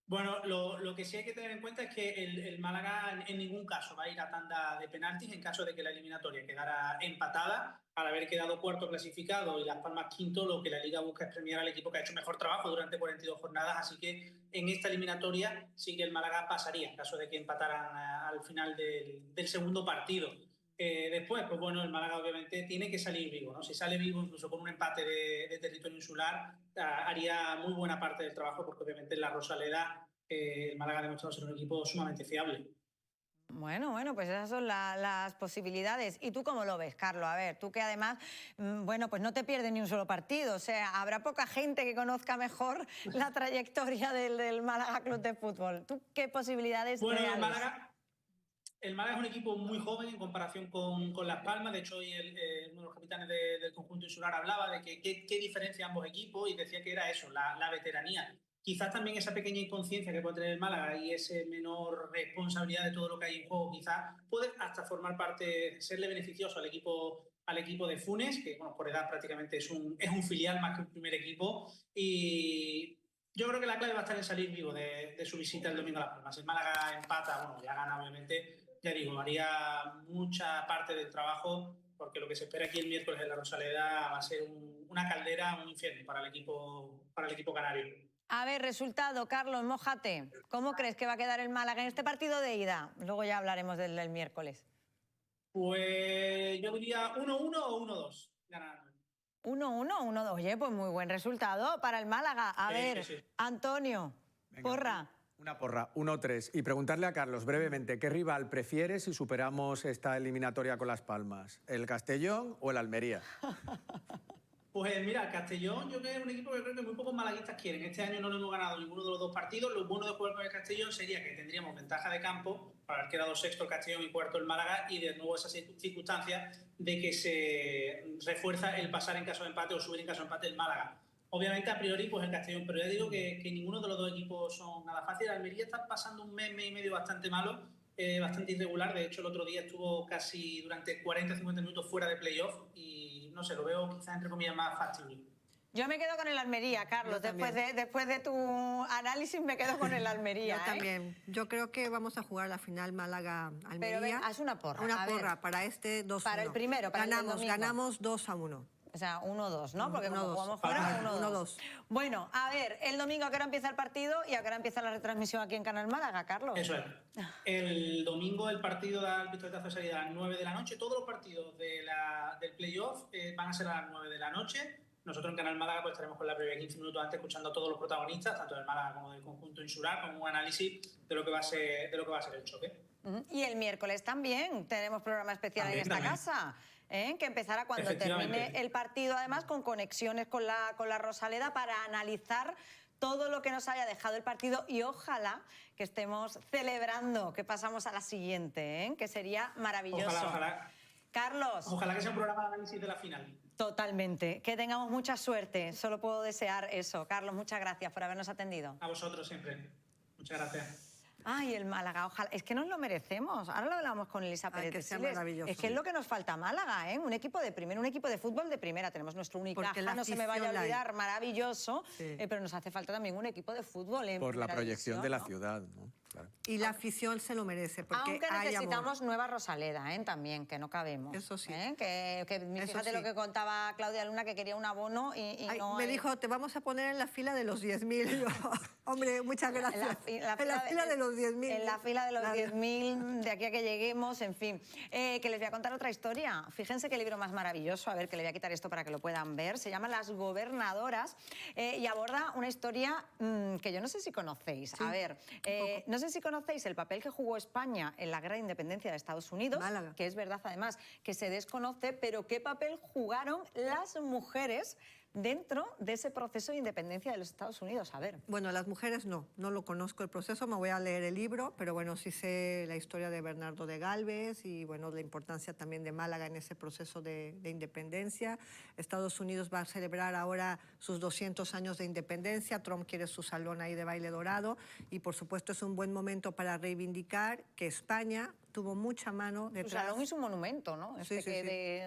Bueno, lo que sí hay que tener en cuenta es que el Málaga en ningún caso va a ir a tanda de penaltis en caso de que la eliminatoria quedara empatada. Al haber quedado cuarto clasificado y Las Palmas quinto, lo que la Liga busca es premiar al equipo que ha hecho mejor trabajo durante 42 jornadas, así que en esta eliminatoria sí que el Málaga pasaría en caso de que empataran al final del segundo partido. Después, pues bueno, el Málaga obviamente tiene que salir vivo, ¿no? Si sale vivo incluso con un empate de territorio insular, haría muy buena parte del trabajo, porque obviamente en la Rosaleda el Málaga ha demostrado ser un equipo sumamente fiable. Bueno, pues esas son las posibilidades. ¿Y tú cómo lo ves, Carlos? A ver, tú que además, bueno, pues no te pierdes ni un solo partido. O sea, habrá poca gente que conozca mejor la trayectoria del Málaga Club de Fútbol. ¿Tú qué posibilidades reales? El Málaga es un equipo muy joven en comparación con Las Palmas. De hecho, hoy uno de los capitanes del conjunto insular hablaba de qué diferencia ambos equipos, y decía que era eso, la veteranía. Quizás también esa pequeña inconsciencia que puede tener el Málaga y esa menor responsabilidad de todo lo que hay en juego, quizás puede hasta formar parte, serle beneficioso al equipo de Funes, que bueno, por edad prácticamente es un filial más que un primer equipo. Y yo creo que la clave va a estar en salir vivo de su visita el domingo a Las Palmas. El Málaga empata, bueno, ya gana obviamente. Ya digo, haría mucha parte del trabajo, porque lo que se espera aquí el miércoles en la Rosaleda va a ser una caldera, un infierno para el equipo canario. A ver, resultado, Carlos, mójate. ¿Cómo crees que va a quedar el Málaga en este partido de ida? Luego ya hablaremos del miércoles. Pues yo diría 1-1 o 1-2. Ganando. 1-1, 1-2. Oye, pues muy buen resultado para el Málaga. A ver, sí. Antonio, venga, porra. Una porra, 1-3. Y preguntarle a Carlos brevemente, ¿qué rival prefiere si superamos esta eliminatoria con Las Palmas? ¿El Castellón o el Almería? Pues mira, el Castellón yo creo que es un equipo que creo que muy pocos malaguistas quieren. Este año no lo hemos ganado ninguno de los dos partidos. Lo bueno de jugar con el Castellón sería que tendríamos ventaja de campo, para haber quedado sexto el Castellón y cuarto el Málaga, y de nuevo esa circunstancia de que se refuerza el pasar en caso de empate o subir en caso de empate el Málaga. Obviamente, a priori, pues el Castellón, pero ya digo que ninguno de los dos equipos son nada fácil. El Almería está pasando un mes y medio bastante malo, bastante irregular. De hecho, el otro día estuvo casi durante 40-50 minutos fuera de playoff y, no sé, lo veo quizás, entre comillas, más factible. Yo me quedo con el Almería, Carlos. Después de tu análisis me quedo con el Almería. Yo también. Yo creo que vamos a jugar la final Málaga-Almería. Pero haz una porra. Una porra para este 2-1. Para el primero, para el domingo. Ganamos 2-1. O sea, 1-2, ¿no? Porque como jugamos fuera, 1-2. Bueno, a ver, el domingo, ¿a qué hora empieza el partido y a qué hora empieza la retransmisión aquí en Canal Málaga, Carlos? Eso es. El domingo el partido da el pistoletazo de salida a las 9 de la noche. Todos los partidos del playoff van a ser a las 9 de la noche. Nosotros en Canal Málaga pues estaremos con la previa 15 minutos antes escuchando a todos los protagonistas, tanto del Málaga como del conjunto insular, con un análisis de lo que va a ser el choque. Y el miércoles también tenemos programa especial en esta casa, que empezará cuando termine el partido, además con conexiones con la Rosaleda para analizar todo lo que nos haya dejado el partido y ojalá que estemos celebrando que pasamos a la siguiente, que sería maravilloso. Ojalá. Carlos. Ojalá que sea un programa de análisis de la final. Totalmente. Que tengamos mucha suerte. Solo puedo desear eso. Carlos, muchas gracias por habernos atendido. A vosotros siempre. Muchas gracias. Ay, el Málaga, ojalá. Es que nos lo merecemos. Ahora lo hablamos con Elisa Pérez. Que sea Siles. maravilloso. Es que es lo que nos falta a Málaga, ¿eh? Un equipo de primera, un equipo de fútbol de primera. Tenemos nuestro Unicaja, no se me vaya a olvidar, maravilloso. Sí. Pero nos hace falta también un equipo de fútbol en por la proyección división, de la ¿no? ciudad, ¿no? Claro. Y la afición se lo merece, porque aunque hay necesitamos amor. nueva Rosaleda, también, que no cabemos. Eso sí. Que Eso fíjate sí. lo que contaba Claudia Luna, que quería un abono y Ay, no... me dijo, te vamos a poner en la fila de los 10.000. Hombre, muchas gracias. En la fila de los 10.000. En la fila de los 10.000, de aquí a que lleguemos, en fin. Que les voy a contar otra historia. Fíjense qué libro más maravilloso. A ver, que le voy a quitar esto para que lo puedan ver. Se llama Las gobernadoras y aborda una historia que yo no sé si conocéis. Sí, a ver, no sé si conocéis el papel que jugó España en la guerra de independencia de Estados Unidos, Málaga. Que es verdad además que se desconoce, pero qué papel jugaron las mujeres dentro de ese proceso de independencia de los Estados Unidos. A ver. Bueno, las mujeres no lo conozco el proceso, me voy a leer el libro, pero bueno, sí sé la historia de Bernardo de Galvez y bueno, la importancia también de Málaga en ese proceso de independencia. Estados Unidos va a celebrar ahora sus 200 años de independencia, Trump quiere su salón ahí de baile dorado y por supuesto es un buen momento para reivindicar que España tuvo mucha mano detrás. Su salón y su monumento, ¿no? Sí,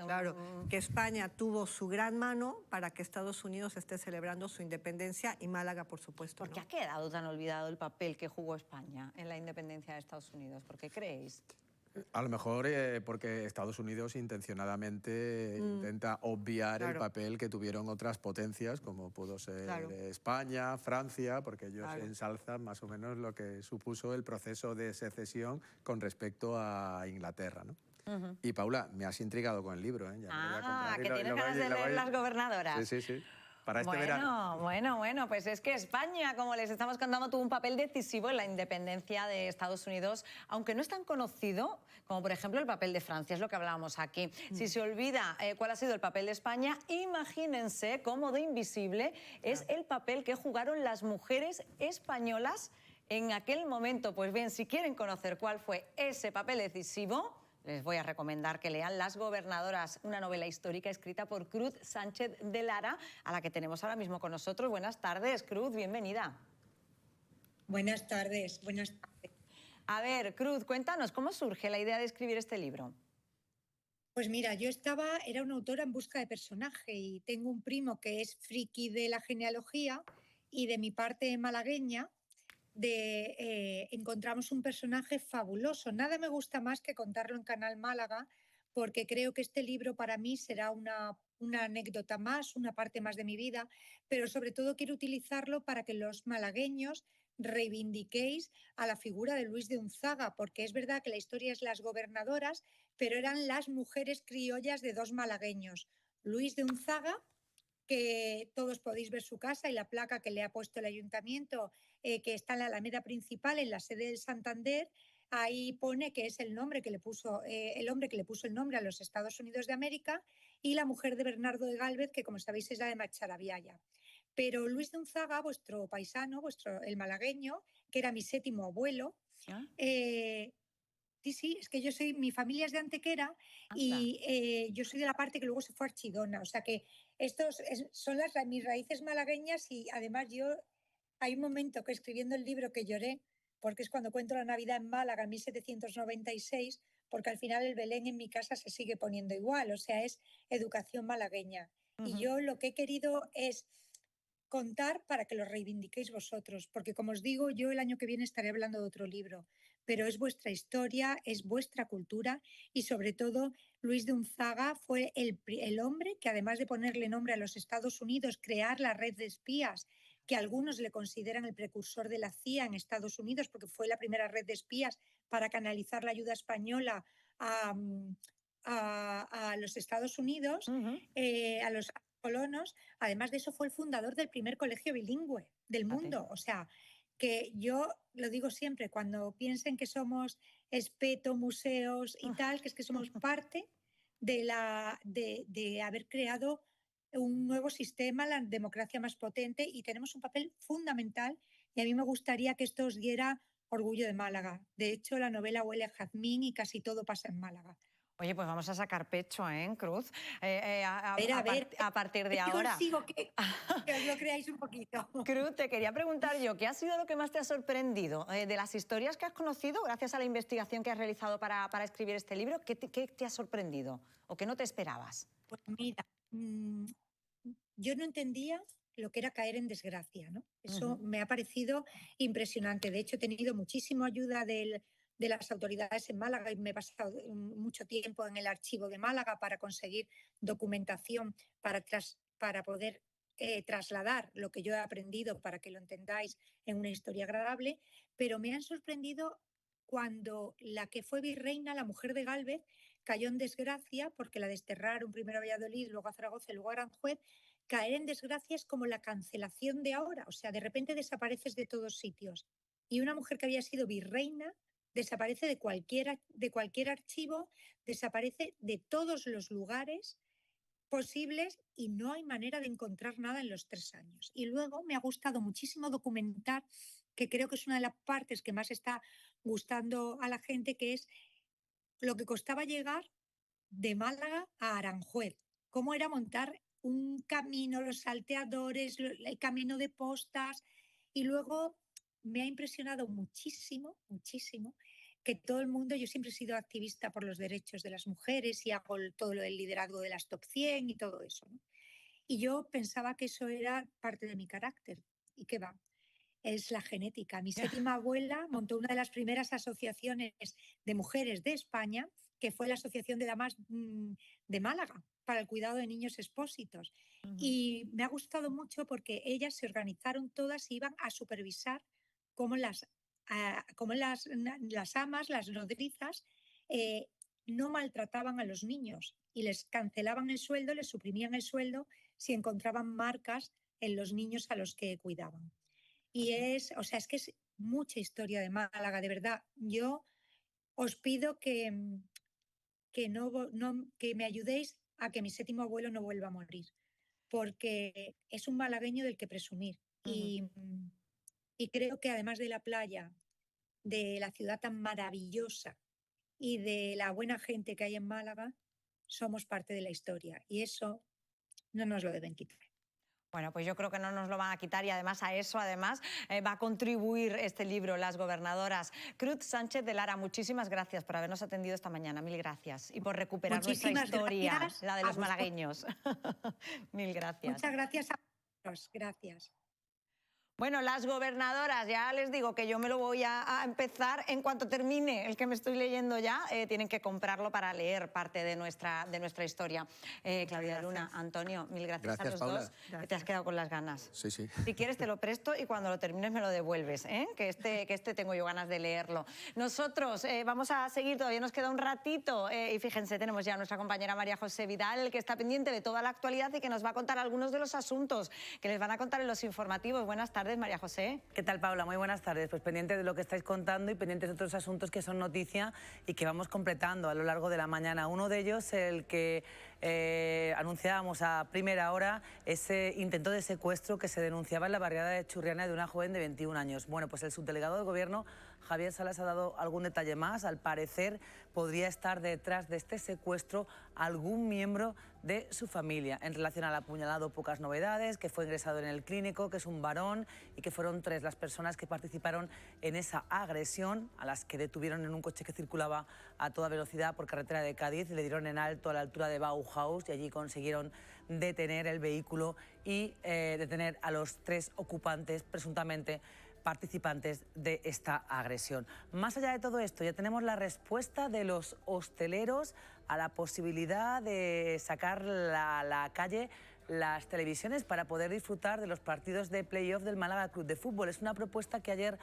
claro, que España tuvo su gran mano para que Estados Unidos esté celebrando su independencia y Málaga, por supuesto. ¿Por qué ha quedado tan olvidado el papel que jugó España en la independencia de Estados Unidos? ¿Por qué creéis? A lo mejor porque Estados Unidos intencionadamente intenta obviar el papel que tuvieron otras potencias, como pudo ser España, Francia, porque ellos ensalzan más o menos lo que supuso el proceso de secesión con respecto a Inglaterra, ¿no? Y Paula, me has intrigado con el libro, ¿eh? Ya que tienes ganas de leer Las gobernadoras. Sí. Para este verano. Bueno, pues es que España, como les estamos contando, tuvo un papel decisivo en la independencia de Estados Unidos, aunque no es tan conocido como, por ejemplo, el papel de Francia, es lo que hablábamos aquí. Si se olvida cuál ha sido el papel de España, imagínense cómo de invisible es el papel que jugaron las mujeres españolas en aquel momento. Pues bien, si quieren conocer cuál fue ese papel decisivo, les voy a recomendar que lean Las gobernadoras, una novela histórica escrita por Cruz Sánchez de Lara, a la que tenemos ahora mismo con nosotros. Buenas tardes, Cruz, bienvenida. Buenas tardes, buenas tardes. A ver, Cruz, cuéntanos, ¿cómo surge la idea de escribir este libro? Pues mira, era una autora en busca de personaje y tengo un primo que es friki de la genealogía y de mi parte malagueña, encontramos un personaje fabuloso. Nada me gusta más que contarlo en Canal Málaga, porque creo que este libro para mí será una anécdota más, una parte más de mi vida, pero sobre todo quiero utilizarlo para que los malagueños reivindiquéis a la figura de Luis de Unzaga, porque es verdad que la historia es Las gobernadoras, pero eran las mujeres criollas de dos malagueños. Luis de Unzaga, que todos podéis ver su casa y la placa que le ha puesto el ayuntamiento, que está en la Alameda principal, en la sede del Santander. Ahí pone que es el nombre que le puso, el hombre que le puso el nombre a los Estados Unidos de América, y la mujer de Bernardo de Galvez, que como sabéis es la de Macharabiaya. Pero Luis de Unzaga, vuestro paisano, el malagueño, que era mi séptimo abuelo, sí, es que mi familia es de Antequera y yo soy de la parte que luego se fue a Archidona, o sea que estos son mis raíces malagueñas y además hay un momento que escribiendo el libro que lloré, porque es cuando cuento la Navidad en Málaga en 1796, porque al final el Belén en mi casa se sigue poniendo igual, o sea, es educación malagueña. Y yo lo que he querido es contar para que lo reivindiquéis vosotros, porque como os digo, yo el año que viene estaré hablando de otro libro, pero es vuestra historia, es vuestra cultura y sobre todo Luis de Unzaga fue el hombre que además de ponerle nombre a los Estados Unidos, crear la red de espías, que algunos le consideran el precursor de la CIA en Estados Unidos, porque fue la primera red de espías para canalizar la ayuda española a los Estados Unidos, a los colonos. Además de eso fue el fundador del primer colegio bilingüe del mundo. O sea, que yo lo digo siempre, cuando piensen que somos espeto, museos y tal, que es que somos parte de haber creado un nuevo sistema, la democracia más potente, y tenemos un papel fundamental, y a mí me gustaría que esto os diera orgullo de Málaga. De hecho, la novela huele a jazmín y casi todo pasa en Málaga. Oye, pues vamos a sacar pecho, ¿eh, Cruz? A partir de ahora. Consigo que os lo creáis un poquito. Cruz, te quería preguntar yo, ¿qué ha sido lo que más te ha sorprendido de las historias que has conocido gracias a la investigación que has realizado para escribir este libro? ¿Qué te ha sorprendido o qué no te esperabas? Pues mira, yo no entendía lo que era caer en desgracia, ¿no? Eso me ha parecido impresionante. De hecho, he tenido muchísima ayuda de las autoridades en Málaga y me he pasado mucho tiempo en el archivo de Málaga para conseguir documentación para poder trasladar lo que yo he aprendido para que lo entendáis en una historia agradable, pero me han sorprendido cuando la que fue virreina, la mujer de Gálvez, cayó en desgracia porque la desterraron primero a Valladolid, luego a Zaragoza y luego a Aranjuez. Caer en desgracia es como la cancelación de ahora, o sea, de repente desapareces de todos sitios. Y una mujer que había sido virreina desaparece de cualquier archivo, desaparece de todos los lugares posibles y no hay manera de encontrar nada en los 3 años. Y luego me ha gustado muchísimo documentar, que creo que es una de las partes que más está gustando a la gente, que es lo que costaba llegar de Málaga a Aranjuez, cómo era montar un camino, los salteadores, el camino de postas, y luego me ha impresionado muchísimo, muchísimo, que todo el mundo, yo siempre he sido activista por los derechos de las mujeres y hago todo lo del liderazgo de las top 100 y todo eso, ¿no? Y yo pensaba que eso era parte de mi carácter, y qué va. Es la genética. Mi séptima abuela montó una de las primeras asociaciones de mujeres de España, que fue la Asociación de Damas de Málaga, para el cuidado de niños expósitos. Y me ha gustado mucho porque ellas se organizaron todas y iban a supervisar cómo las amas, las nodrizas, no maltrataban a los niños y les cancelaban el sueldo, les suprimían el sueldo si encontraban marcas en los niños a los que cuidaban. Y es que es mucha historia de Málaga, de verdad. Yo os pido que me ayudéis a que mi séptimo abuelo no vuelva a morir, porque es un malagueño del que presumir. Y creo que además de la playa, de la ciudad tan maravillosa y de la buena gente que hay en Málaga, somos parte de la historia y eso no nos lo deben quitar. Bueno, pues yo creo que no nos lo van a quitar y además a eso va a contribuir este libro, Las gobernadoras. Cruz Sánchez de Lara, muchísimas gracias por habernos atendido esta mañana, 1000 gracias. Y por recuperar nuestra historia, la de los malagueños. 1000 gracias. Muchas gracias a vosotros, gracias. Bueno, Las gobernadoras, ya les digo que yo me lo voy a empezar en cuanto termine el que me estoy leyendo ya. Tienen que comprarlo para leer parte de nuestra historia. Claudia Luna, Antonio, 1000 gracias a los Paula. dos. Te has quedado con las ganas. Sí, sí. Si quieres te lo presto y cuando lo termines me lo devuelves, ¿eh? que este tengo yo ganas de leerlo. Nosotros vamos a seguir, todavía nos queda un ratito y fíjense, tenemos ya a nuestra compañera María José Vidal, que está pendiente de toda la actualidad y que nos va a contar algunos de los asuntos que les van a contar en los informativos. Buenas tardes, María José. ¿Qué tal, Paula? Muy buenas tardes. Pues pendientes de lo que estáis contando y pendientes de otros asuntos que son noticia y que vamos completando a lo largo de la mañana. Uno de ellos, el que anunciábamos a primera hora, ese intento de secuestro que se denunciaba en la barriada de Churriana de una joven de 21 años. Bueno, pues el subdelegado del Gobierno, Javier Salas, ha dado algún detalle más. Al parecer podría estar detrás de este secuestro algún miembro de su familia. En relación al apuñalado, pocas novedades, que fue ingresado en el clínico, que es un varón y que fueron 3 las personas que participaron en esa agresión, a las que detuvieron en un coche que circulaba a toda velocidad por carretera de Cádiz, le dieron en alto a la altura de Bauhaus y allí consiguieron detener el vehículo y detener a los 3 ocupantes presuntamente participantes de esta agresión. Más allá de todo esto, ya tenemos la respuesta de los hosteleros a la posibilidad de sacar a la calle las televisiones para poder disfrutar de los partidos de playoff del Málaga Club de Fútbol. Es una propuesta que ayer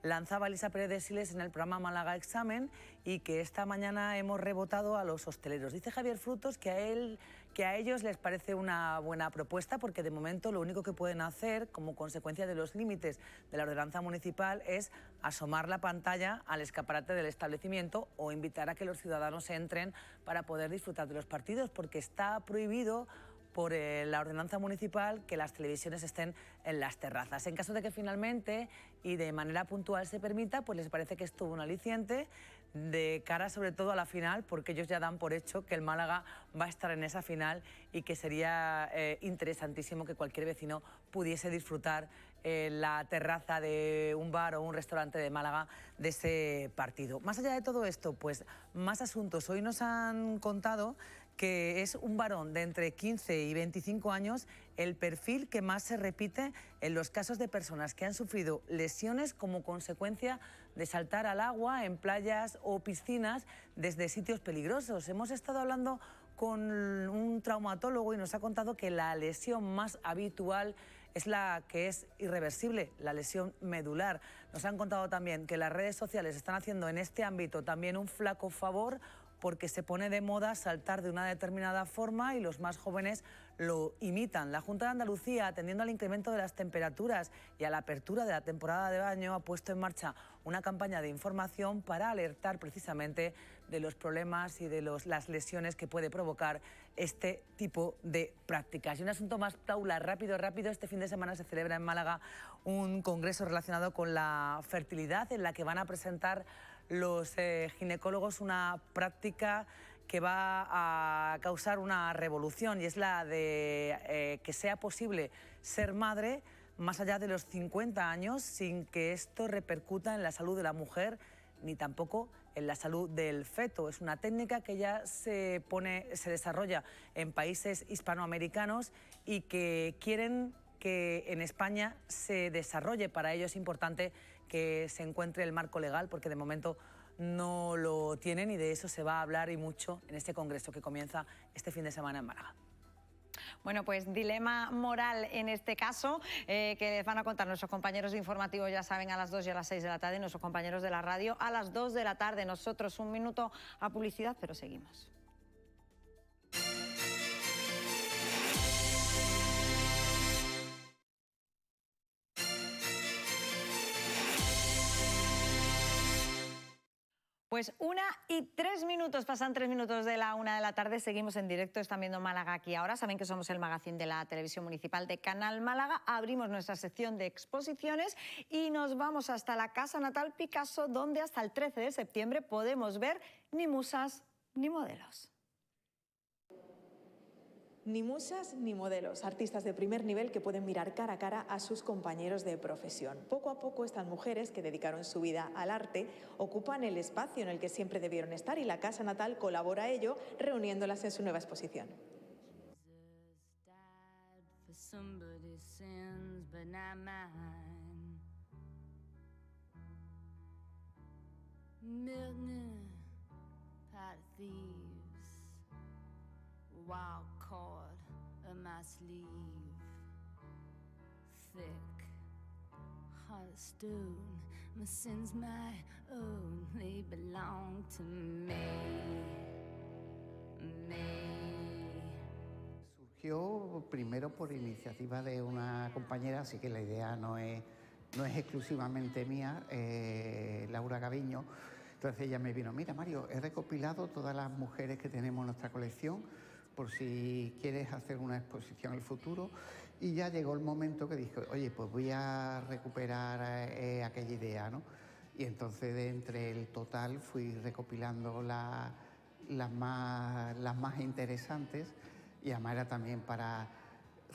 lanzaba Elisa Pérez de Siles en el programa Málaga Examen y que esta mañana hemos rebotado a los hosteleros. Dice Javier Frutos que a ellos les parece una buena propuesta porque de momento lo único que pueden hacer como consecuencia de los límites de la ordenanza municipal es asomar la pantalla al escaparate del establecimiento o invitar a que los ciudadanos entren para poder disfrutar de los partidos, porque está prohibido por la ordenanza municipal que las televisiones estén en las terrazas. En caso de que finalmente y de manera puntual se permita, pues les parece que es todo un aliciente de cara sobre todo a la final, porque ellos ya dan por hecho que el Málaga va a estar en esa final y que sería interesantísimo que cualquier vecino pudiese disfrutar en la terraza de un bar o un restaurante de Málaga de ese partido. Más allá de todo esto, pues más asuntos. Hoy nos han contado que es un varón de entre 15 y 25 años el perfil que más se repite en los casos de personas que han sufrido lesiones como consecuencia de saltar al agua en playas o piscinas desde sitios peligrosos. Hemos estado hablando con un traumatólogo y nos ha contado que la lesión más habitual es la que es irreversible, la lesión medular. Nos han contado también que las redes sociales están haciendo en este ámbito también un flaco favor porque se pone de moda saltar de una determinada forma y los más jóvenes lo imitan. La Junta de Andalucía, atendiendo al incremento de las temperaturas y a la apertura de la temporada de baño, ha puesto en marcha una campaña de información para alertar precisamente de los problemas y de las lesiones que puede provocar este tipo de prácticas. Y un asunto más, Paula, rápido. Este fin de semana se celebra en Málaga un congreso relacionado con la fertilidad en la que van a presentar los ginecólogos una práctica que va a causar una revolución y es la de que sea posible ser madre más allá de los 50 años sin que esto repercuta en la salud de la mujer ni tampoco en la salud del feto. Es una técnica que ya se desarrolla en países hispanoamericanos y que quieren que en España se desarrolle. Para ello es importante que se encuentre el marco legal porque de momento no lo tienen y de eso se va a hablar y mucho en este congreso que comienza este fin de semana en Málaga. Bueno, pues dilema moral en este caso, que les van a contar nuestros compañeros de informativos, ya saben, a las 2 y a las 6 de la tarde, nuestros compañeros de la radio a las 2 de la tarde. Nosotros un minuto a publicidad, pero seguimos. Pues 1:03, pasan 3 minutos de la 1 de la tarde, seguimos en directo, están viendo Málaga aquí ahora, saben que somos el magazín de la televisión municipal de Canal Málaga, abrimos nuestra sección de exposiciones y nos vamos hasta la Casa Natal Picasso, donde hasta el 13 de septiembre podemos ver ni musas ni modelos. Ni musas ni modelos, artistas de primer nivel que pueden mirar cara a cara a sus compañeros de profesión. Poco a poco estas mujeres que dedicaron su vida al arte ocupan el espacio en el que siempre debieron estar y la Casa Natal colabora a ello reuniéndolas en su nueva exposición. Wild cord of my sleeve, thick heart of stone. My sins my own, they belong to me. Surgió primero por iniciativa de una compañera, así que la idea no es exclusivamente mía, Laura Gaviño. Entonces ella me vino, mira Mario, he recopilado todas las mujeres que tenemos en nuestra colección por si quieres hacer una exposición en el futuro, y ya llegó el momento que dije, oye, pues voy a recuperar aquella idea, ¿no? Y entonces de entre el total fui recopilando las más interesantes y además era también para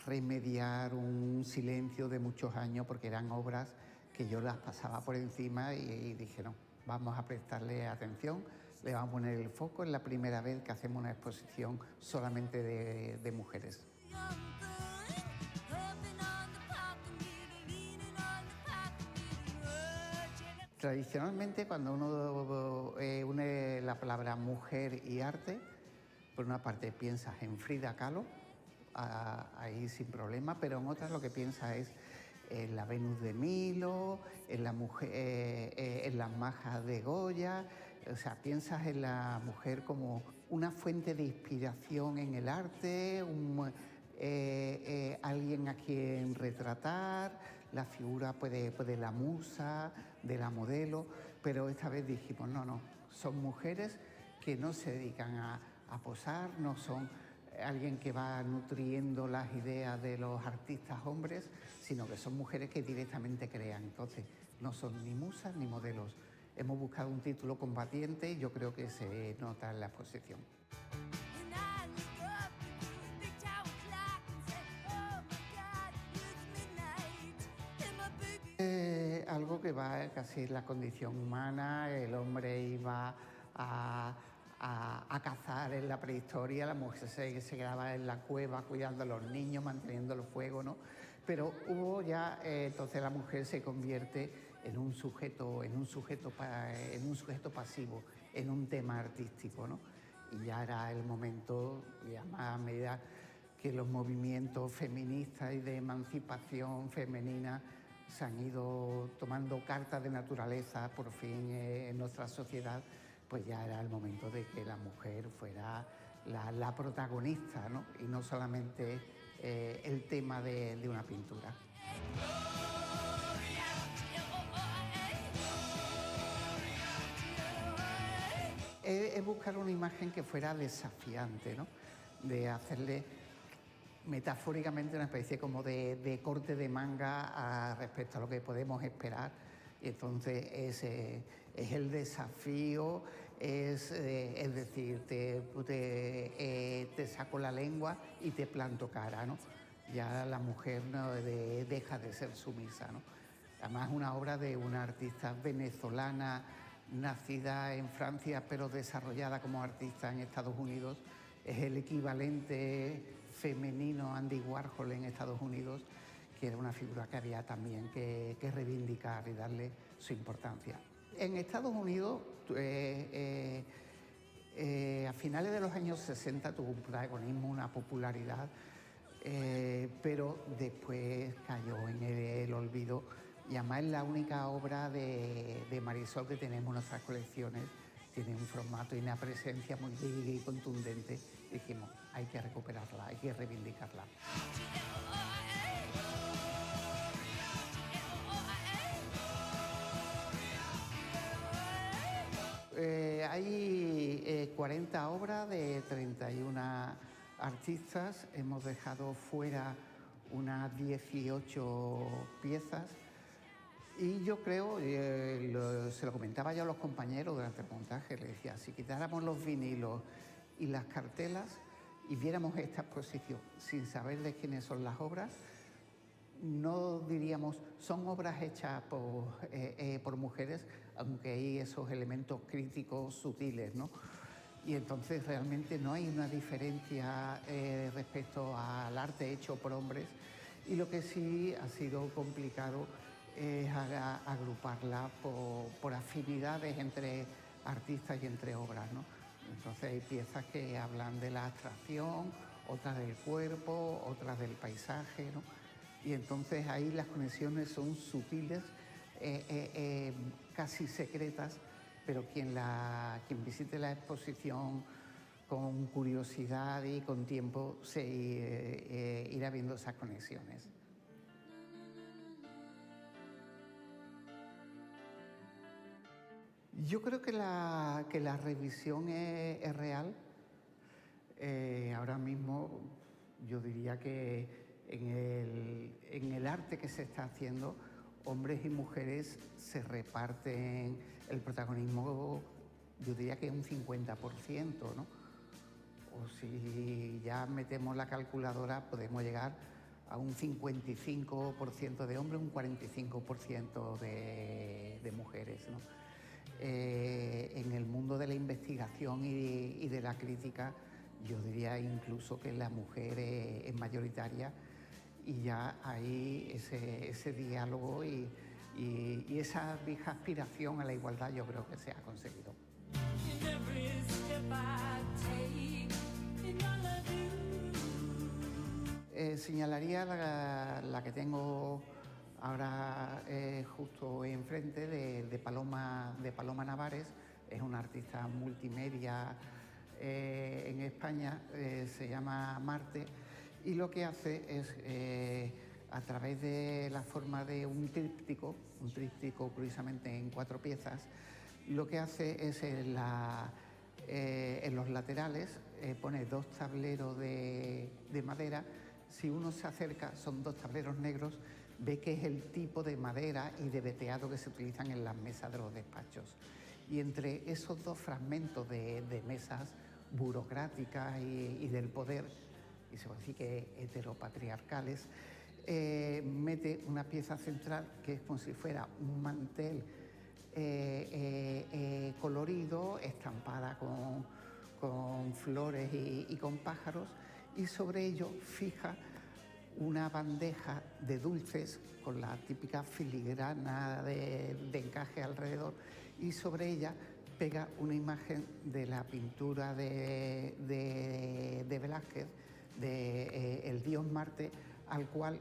remediar un silencio de muchos años porque eran obras que yo las pasaba por encima y dije, no, vamos a prestarle atención. Le vamos a poner el foco, es la primera vez que hacemos una exposición solamente de mujeres. Tradicionalmente, cuando uno une la palabra mujer y arte, por una parte piensas en Frida Kahlo, ahí sin problema, pero en otras lo que piensas es en la Venus de Milo, en la mujer, en las majas de Goya. O sea, piensas en la mujer como una fuente de inspiración en el arte, alguien a quien retratar, la figura de la musa, de la modelo, pero esta vez dijimos, no, son mujeres que no se dedican a posar, no son alguien que va nutriendo las ideas de los artistas hombres, sino que son mujeres que directamente crean. Entonces, no son ni musas ni modelos. Hemos buscado un título combatiente y yo creo que se nota en la exposición. Algo que va casi en la condición humana. El hombre iba a cazar en la prehistoria, la mujer se quedaba en la cueva cuidando a los niños, manteniendo el fuego, ¿no? Pero hubo ya, entonces la mujer se convierte en un sujeto pasivo, en un tema artístico, ¿no? Y ya era el momento, ya más a medida que los movimientos feministas y de emancipación femenina se han ido tomando cartas de naturaleza por fin en nuestra sociedad, pues ya era el momento de que la mujer fuera la protagonista, ¿no? Y no solamente el tema de una pintura. Es buscar una imagen que fuera desafiante, ¿no? De hacerle metafóricamente una especie como de corte de manga respecto a lo que podemos esperar. Y entonces es el desafío, es decir, te saco la lengua y te planto cara, ¿no? Ya la mujer no deja de ser sumisa, ¿no? Además, una obra de una artista venezolana, nacida en Francia, pero desarrollada como artista en Estados Unidos. Es el equivalente femenino a Andy Warhol en Estados Unidos, que era una figura que había también que reivindicar y darle su importancia. En Estados Unidos, a finales de los años 60 tuvo un protagonismo, una popularidad, pero después cayó en el olvido. Y además es la única obra de Marisol que tenemos en nuestras colecciones. Tiene un formato y una presencia muy contundente. Y dijimos, hay que recuperarla, hay que reivindicarla. Hay 40 obras de 31 artistas. Hemos dejado fuera unas 18 piezas. Y yo creo, se lo comentaba yo a los compañeros durante el montaje, le decía, si quitáramos los vinilos y las cartelas y viéramos esta exposición sin saber de quiénes son las obras, no diríamos, son obras hechas por mujeres, aunque hay esos elementos críticos sutiles, ¿no? Y entonces realmente no hay una diferencia respecto al arte hecho por hombres. Y lo que sí ha sido complicado es agruparla por afinidades entre artistas y entre obras, ¿no? Entonces hay piezas que hablan de la abstracción, otras del cuerpo, otras del paisaje, ¿no? Y entonces ahí las conexiones son sutiles, casi secretas, pero quien visite la exposición con curiosidad y con tiempo irá viendo esas conexiones. Yo creo que la revisión es real. Ahora mismo yo diría que en el arte que se está haciendo, hombres y mujeres se reparten el protagonismo, yo diría que es un 50%, ¿no? O si ya metemos la calculadora, podemos llegar a un 55% de hombres, un 45% de mujeres, ¿no? En el mundo de la investigación y de la crítica, yo diría incluso que la mujer es mayoritaria y ya hay ese diálogo y esa vieja aspiración a la igualdad yo creo que se ha conseguido. Señalaría la que tengo Ahora justo enfrente de Paloma Navares, es una artista multimedia en España, se llama Marte, y lo que hace es, a través de la forma de un tríptico curiosamente en 4 piezas, lo que hace es en los laterales pone 2 tableros de madera. Si uno se acerca, son 2 tableros negros, ve que es el tipo de madera y de veteado que se utilizan en las mesas de los despachos. Y entre esos 2 fragmentos de mesas burocráticas y del poder, y se puede decir que heteropatriarcales, mete una pieza central que es como si fuera un mantel colorido, estampada con flores y con pájaros, y sobre ello fija una bandeja de dulces con la típica filigrana de encaje alrededor, y sobre ella pega una imagen de la pintura de Velázquez, el dios Marte, al cual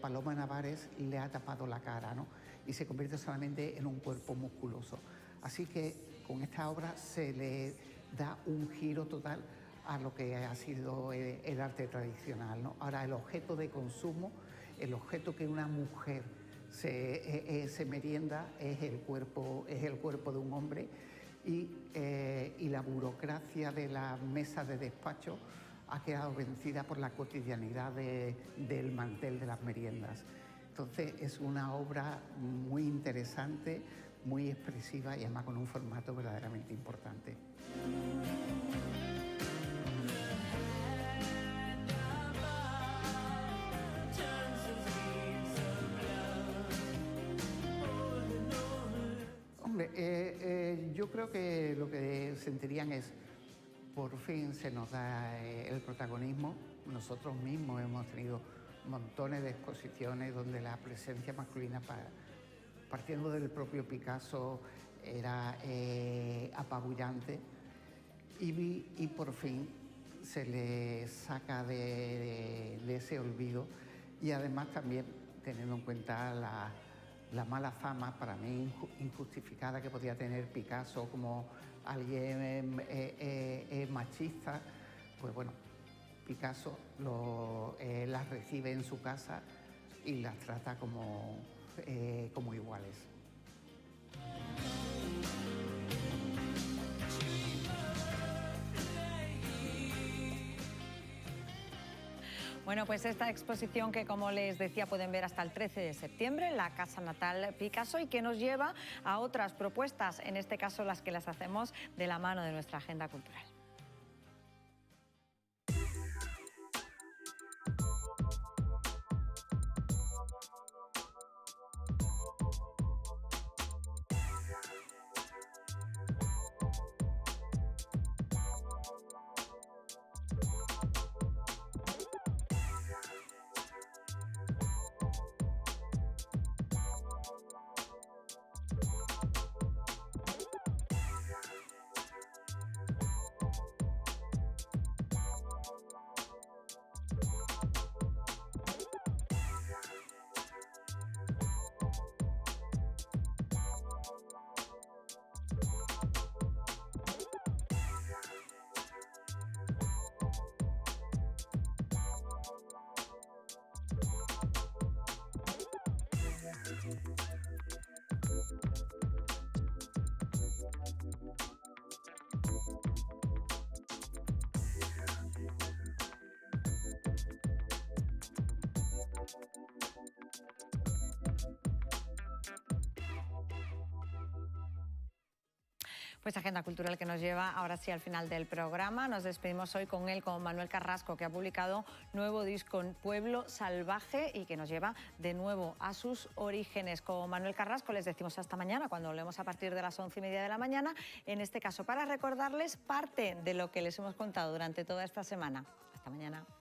Paloma Navares le ha tapado la cara, ¿no? Y se convierte solamente en un cuerpo musculoso. Así que con esta obra se le da un giro total a lo que ha sido el arte tradicional, ¿no? Ahora, el objeto de consumo, el objeto que una mujer se merienda es el cuerpo de un hombre, y la burocracia de la mesa de despacho ha quedado vencida por la cotidianidad del mantel de las meriendas. Entonces es una obra muy interesante, muy expresiva y además con un formato verdaderamente importante. Hombre, yo creo que lo que sentirían es, por fin se nos da el protagonismo. Nosotros mismos hemos tenido montones de exposiciones donde la presencia masculina, partiendo del propio Picasso, era apabullante, y por fin se le saca de ese olvido, y además también teniendo en cuenta la mala fama, para mí injustificada, que podía tener Picasso como alguien machista, pues bueno, Picasso las recibe en su casa y las trata como iguales. Bueno, pues esta exposición que, como les decía, pueden ver hasta el 13 de septiembre en la Casa Natal Picasso, y que nos lleva a otras propuestas, en este caso las que las hacemos de la mano de nuestra agenda cultural. Pues agenda cultural que nos lleva ahora sí al final del programa. Nos despedimos hoy con él, con Manuel Carrasco, que ha publicado nuevo disco, Pueblo Salvaje, y que nos lleva de nuevo a sus orígenes. Con Manuel Carrasco les decimos hasta mañana, cuando volvemos a partir de las 11:30 de la mañana, en este caso para recordarles parte de lo que les hemos contado durante toda esta semana. Hasta mañana.